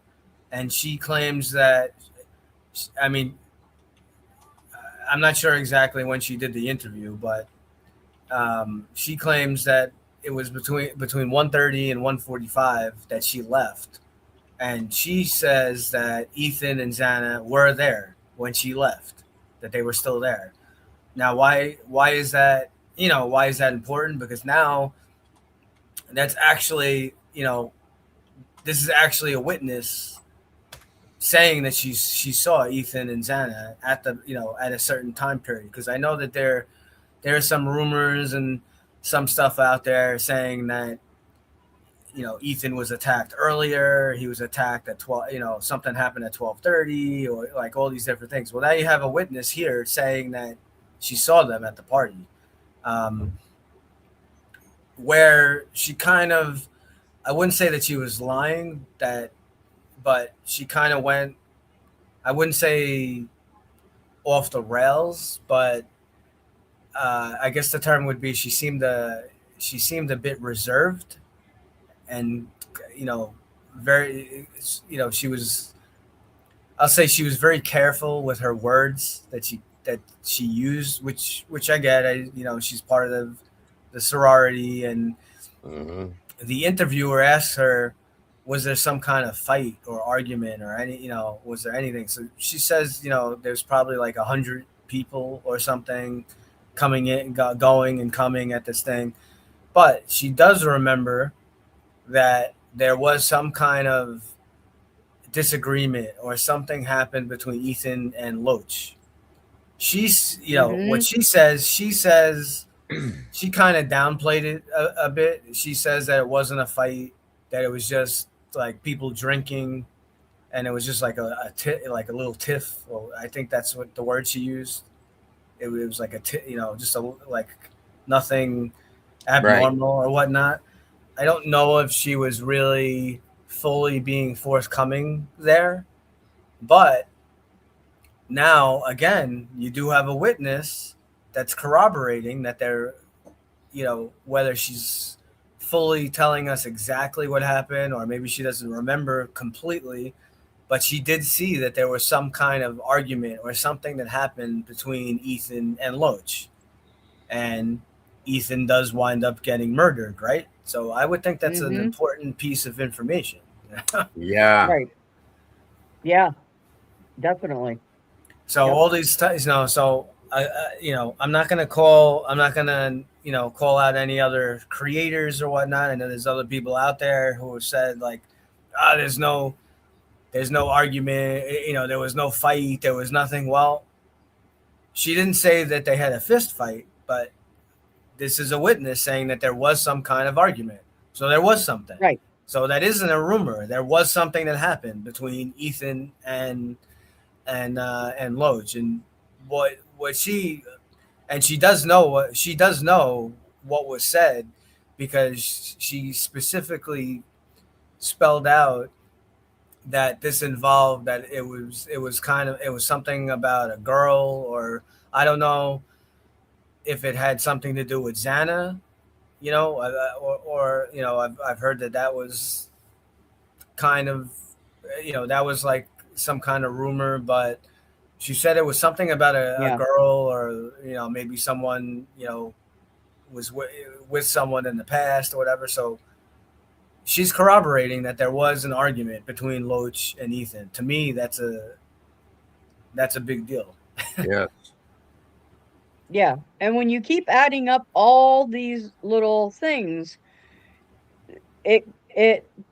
and she claims that. I mean, I'm not sure exactly when she did the interview, but she claims that it was between 1:30 and 1:45 that she left, and she says that Ethan and Xana were there when she left, that they were still there. Now, why is that? Why is that important? Because now that's actually this is actually a witness saying that she saw Ethan and Xana at the at a certain time period. Because I know that there are some rumors and some stuff out there saying that Ethan was attacked earlier. He was attacked at 12. Something happened at 12:30, or like all these different things. Well, now you have a witness here saying that she saw them at the party, where she kind of, I wouldn't say that she was lying, but she kind of went, I wouldn't say off the rails, but I guess the term would be she seemed a bit reserved, and very she was, I'll say she was very careful with her words that she used, which I get. She's part of the sorority, and the interviewer asked her, was there some kind of fight or argument or was there anything? So she says, there's probably like 100 people or something coming in, going and coming at this thing. But she does remember that there was some kind of disagreement or something happened between Ethan and Loach. She's, what she says, she kind of downplayed it a bit. She says that it wasn't a fight, that it was just like people drinking, and it was just like like a little tiff. Well, I think that's what the word she used. It was like just like nothing abnormal or whatnot. I don't know if she was really fully being forthcoming there, but now again, you do have a witness that's corroborating that they're, whether she's fully telling us exactly what happened or maybe she doesn't remember completely, but she did see that there was some kind of argument or something that happened between Ethan and Loach, and Ethan does wind up getting murdered, right? So I would think that's an important piece of information. Yeah. Right. Yeah, definitely. So all these, so I'm not gonna call out any other creators or whatnot. I know there's other people out there who have said like, there's no argument. There was no fight. There was nothing. Well, she didn't say that they had a fist fight, but this is a witness saying that there was some kind of argument. So there was something. Right. So that isn't a rumor. There was something that happened between Ethan and Loach, and she does know what was said, because she specifically spelled out that this involved, that it was something about a girl, or I don't know if it had something to do with Xana, or I've heard that was kind of, that was like some kind of rumor, but she said it was something about a girl, or maybe someone was with someone in the past or whatever. So she's corroborating that there was an argument between Loach and Ethan. To me, that's a big deal. Yeah. Yeah. And when you keep adding up all these little things, it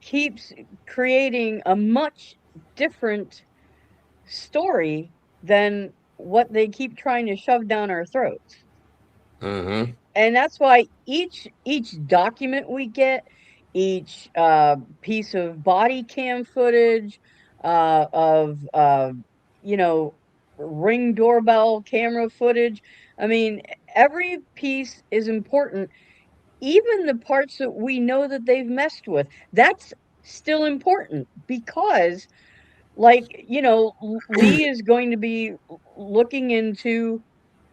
keeps creating a much different story than what they keep trying to shove down our throats. Mm-hmm. And that's why each document we get, each piece of body cam footage, of you know, ring doorbell camera footage, I mean, every piece is important. Even the parts that we know that they've messed with, that's still important, because, like, Lee is going to be looking into,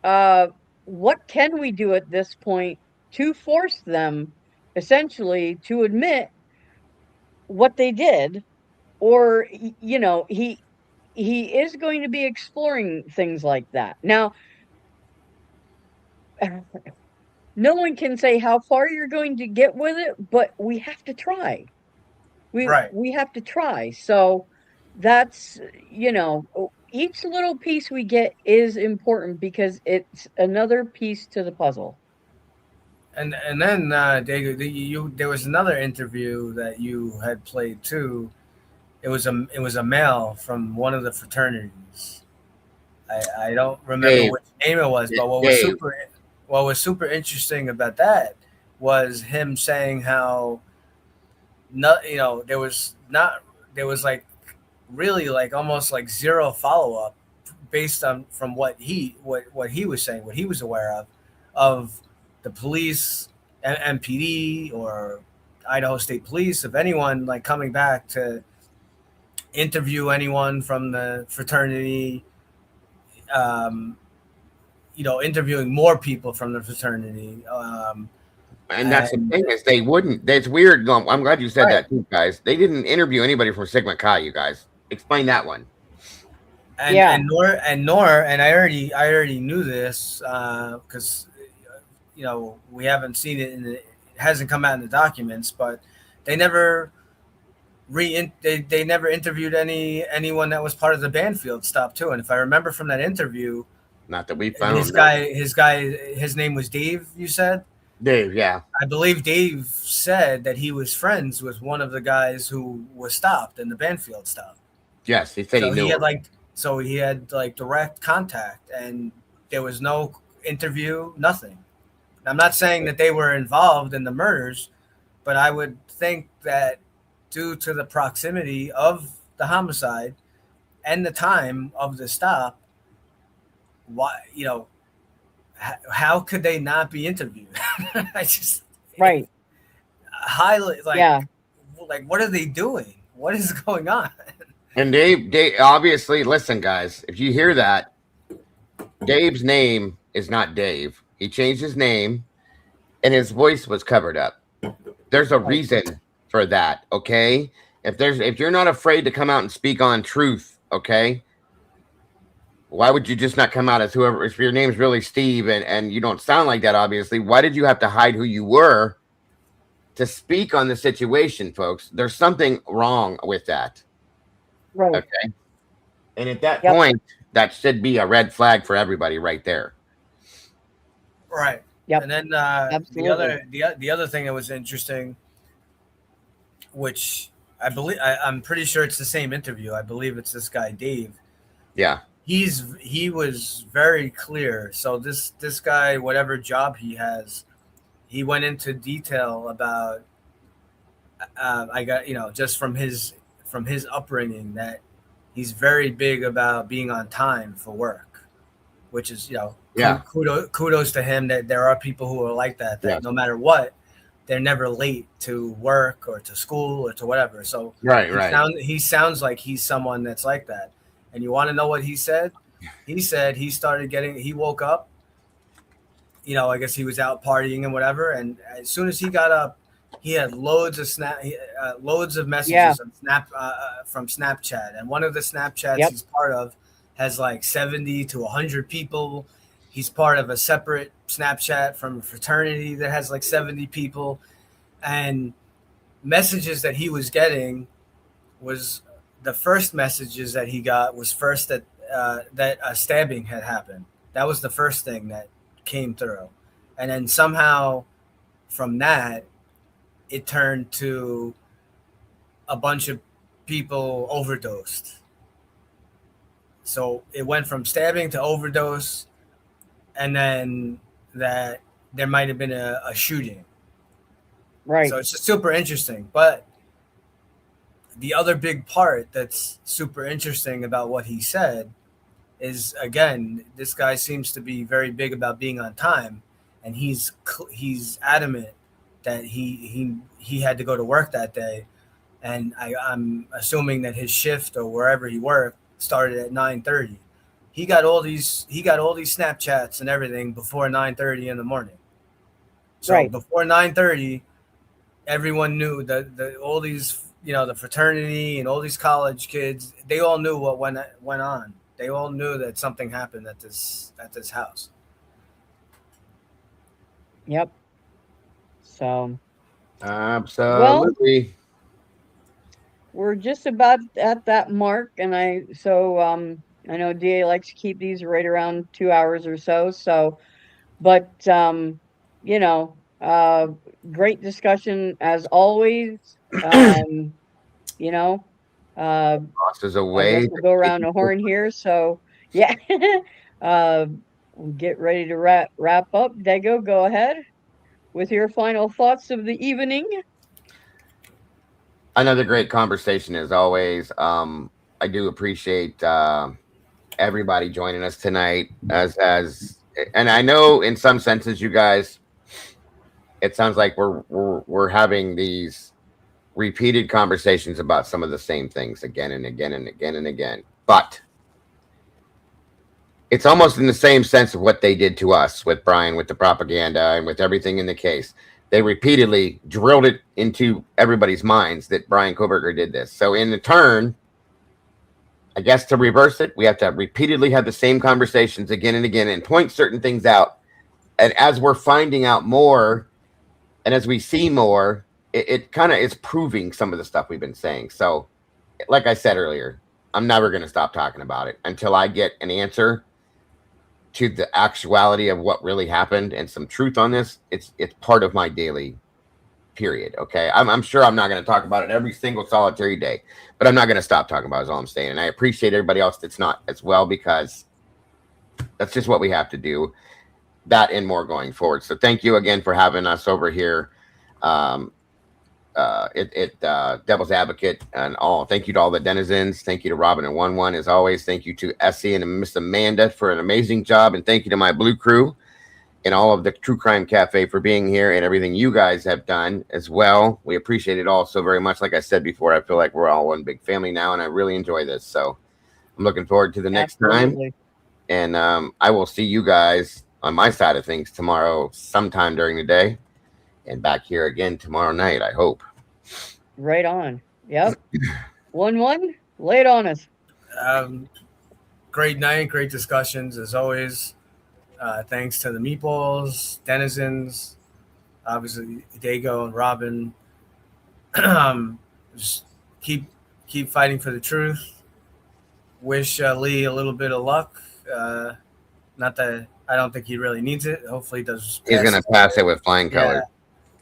uh, what can we do at this point to force them essentially to admit what they did, or he is going to be exploring things like that. Now, no one can say how far you're going to get with it, but we have to try. we Right. we have to try. So that's, each little piece we get is important, because it's another piece to the puzzle. And then there was another interview that you had played too. It was a male from one of the fraternities. I don't remember Dave. which name it was, but Dave. what was super interesting about that was him saying how not there was like really like almost like zero follow up based on from what he was saying, what he was aware of the police, MPD or Idaho State Police, of anyone like coming back to interview anyone from the fraternity, um, interviewing more people from the fraternity. And that's the And thing is they wouldn't. That's weird. No, I'm glad you said right. that too, guys. They didn't interview anybody from Sigma Chi. You guys explain that one. and Yeah. and I already knew this because we haven't seen it it hasn't come out in the documents, but they never they never interviewed anyone that was part of the Banfield stop too. And if I remember from that interview, Not that we found. his name was Dave. You said. Dave. Yeah. I believe Dave said that he was friends with one of the guys who was stopped in the Banfield stop. Yes, he said So he knew him. he had like direct contact, and there was no interview, nothing. I'm not saying that they were involved in the murders, but I would think that due to the proximity of the homicide and the time of the stop, why how could they not be interviewed? I just Right. highly Yeah. like what are they doing? What is going on? And Dave, obviously, listen, guys, if you hear that, Dave's name is not Dave. He changed his name, and his voice was covered up. There's a reason for that, okay? If you're not afraid to come out and speak on truth, okay? Why would you just not come out as whoever? If your name's really Steve and you don't sound like that, obviously, why did you have to hide who you were to speak on the situation, folks? There's something wrong with that. Right. Okay. And at that Yep. point, that should be a red flag for everybody right there. Right. Yep. And then Absolutely. the other thing that was interesting, which I'm pretty sure it's the same interview. I believe it's this guy Dave. Yeah. He was very clear. So this guy, whatever job he has, he went into detail about I got just from his upbringing that he's very big about being on time for work, which is Yeah. kudos to him that there are people who are like that Yeah. no matter what, they're never late to work or to school or to whatever. So Right. he sounds like he's someone that's like that. And you want to know what he said? He said he woke up, I guess he was out partying and whatever. And as soon as he got up, he had loads of messages on from Snapchat. And one of the Snapchats he's part of has like 70 to 100 people. He's part of a separate Snapchat from a fraternity that has like 70 people. And messages that he was getting was the first messages that he got was first that a stabbing had happened. That was the first thing that came through, and then somehow from that it turned to a bunch of people overdosed. So it went from stabbing to overdose, and then that there might have been a shooting. Right. So it's just super interesting. But the other big part that's super interesting about what he said is, again, this guy seems to be very big about being on time, and he's adamant that he had to go to work that day, and I'm assuming that his shift or wherever he worked started at 9:30. He got all these Snapchats and everything before 9:30 in the morning. So Right. before 9:30, everyone knew that all these, the fraternity and all these college kids, they all knew what went on. They all knew that something happened at this house. Yep. So Absolutely. we're just about at that mark, and I know DA likes to keep these right around 2 hours or so. So, but you know, great discussion as always. You know, uh, Lost is a I guess way. we'll go around the horn here. So yeah, we'll get ready to wrap up. Dago, go ahead with your final thoughts of the evening. Another great conversation as always. I do appreciate everybody joining us tonight. And I know in some senses, you guys, it sounds like we're having these repeated conversations about some of the same things again and again and again and again. But it's almost in the same sense of what they did to us with Brian, with the propaganda and with everything in the case. They repeatedly drilled it into everybody's minds that Brian Koberger did this. So in the turn, I guess to reverse it, we have to repeatedly have the same conversations again and again and point certain things out. And as we're finding out more and as we see more, it kind of is proving some of the stuff we've been saying. So like I said earlier, I'm never going to stop talking about it until I get an answer to the actuality of what really happened and some truth on this. It's part of my daily period. Okay. I'm sure I'm not going to talk about it every single solitary day, but I'm not going to stop talking about it, is all I'm saying. And I appreciate everybody else that's not as well, because that's just what we have to do, that and more going forward. So thank you again for having us over here. Devil's Advocate and all. Thank you to all the denizens. Thank you to Robin and 1-1 as always. Thank you to Essie and Miss Amanda for an amazing job. And thank you to my Blue Crew and all of the True Crime Cafe for being here and everything you guys have done as well. We appreciate it all so very much. Like I said before, I feel like we're all one big family now, and I really enjoy this. So I'm looking forward to the next time. And I will see you guys on my side of things tomorrow sometime during the day, and back here again tomorrow night, I hope. Right on. Yep. 1-1, lay it on us. Great night, great discussions as always. Thanks to the meatballs, denizens, obviously Dago and Robin. Just keep fighting for the truth. Wish Lee a little bit of luck. Not that I don't think he really needs it. Hopefully, he does. He's going to pass it with flying colors.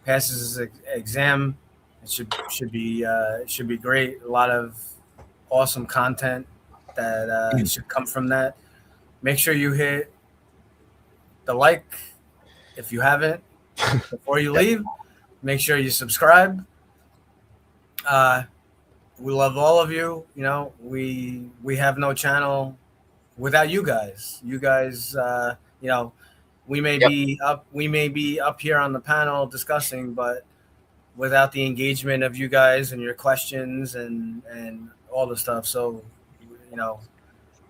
Passes his exam. It should be great. A lot of awesome content that should come from that. Make sure you hit the like if you haven't before you leave. Make sure you subscribe. We love all of you. You know, we have no channel without you guys. You guys, you know, we may be up here on the panel discussing, but without the engagement of you guys and your questions and all the stuff. So, you know,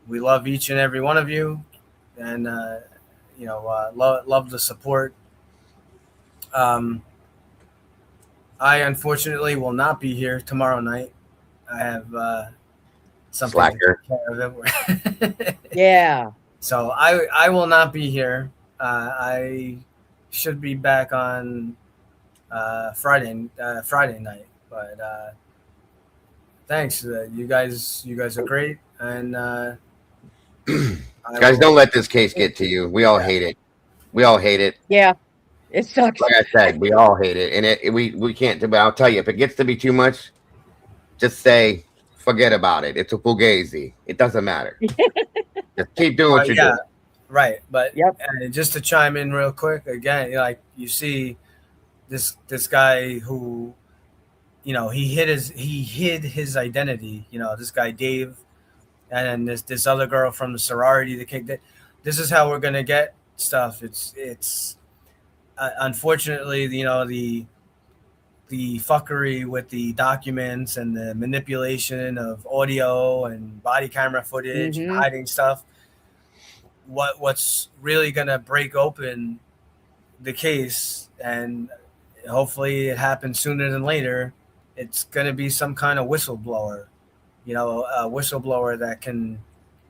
we love each and every one of you, and you know, love the support. I unfortunately will not be here tomorrow night. I have something Slacker. to take care of. Yeah. So I will not be here. I should be back on Friday night. But thanks. You guys are great. And guys, don't let this case get to you. We all hate it. We all hate it. Yeah, it sucks. Like I said, we all hate it, and we can't do. But I'll tell you, if it gets to be too much, just say forget about it. It's a fugazi. It doesn't matter. Just keep doing what you're Yeah, doing. right. But Yep. just to chime in real quick again, like you see this guy who, he hid his identity. This guy Dave, and then this other girl from the sorority that kicked it. This is how we're gonna get stuff. It's unfortunately, the fuckery with the documents and the manipulation of audio and body camera footage and Mhm. hiding stuff. What's really gonna break open the case, and hopefully it happens sooner than later. It's gonna be some kind of whistleblower, a whistleblower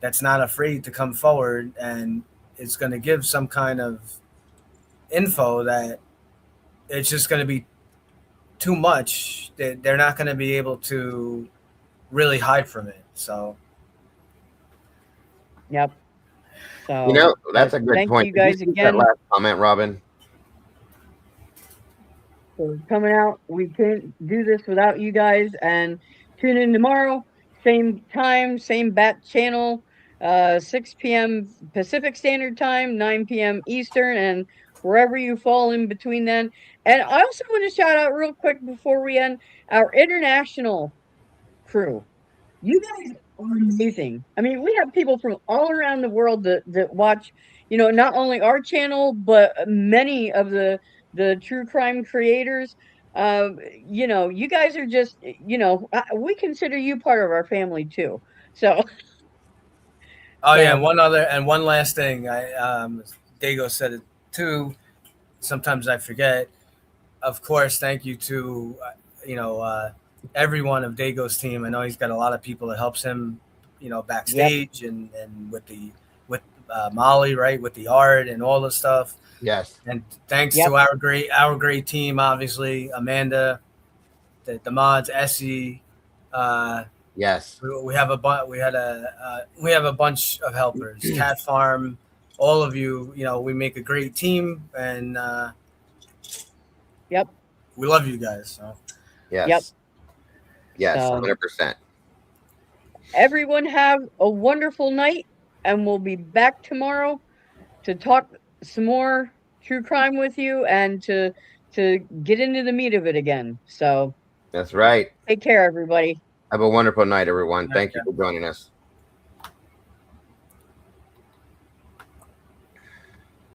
that's not afraid to come forward, and it's gonna give some kind of info that it's just gonna be too much. They're not gonna be able to really hide from it. So Yep. So That's a good thank point. you Did guys see that again last comment, Robin? for coming out. We couldn't do this without you guys. And tune in tomorrow, same time, same bat channel, 6 p.m. Pacific Standard Time, 9 p.m. Eastern, and wherever you fall in between then. And I also want to shout out real quick before we end our international crew. You guys are amazing. I mean, we have people from all around the world that watch, not only our channel, but many of the true crime creators. You guys are just, we consider you part of our family too. So, oh yeah, so and one last thing. Dago said it too. Sometimes I forget. Of course, thank you to everyone of Dago's team. I know he's got a lot of people that helps him, yep, backstage and with Molly, right, with the art and all the stuff. Yes. And thanks yep, to our great team, obviously Amanda, the mods, Essie. Yes. We have we have a bunch of helpers. Cat Farm, all of you. We make a great team, and yep, we love you guys. So. yep. Yes. Yes. So 100%. everyone have a wonderful night, and we'll be back tomorrow to talk some more true crime with you and to get into the meat of it again. So That's right. take care, everybody. Have a wonderful night, everyone. Yeah, Thank you yeah. for joining us.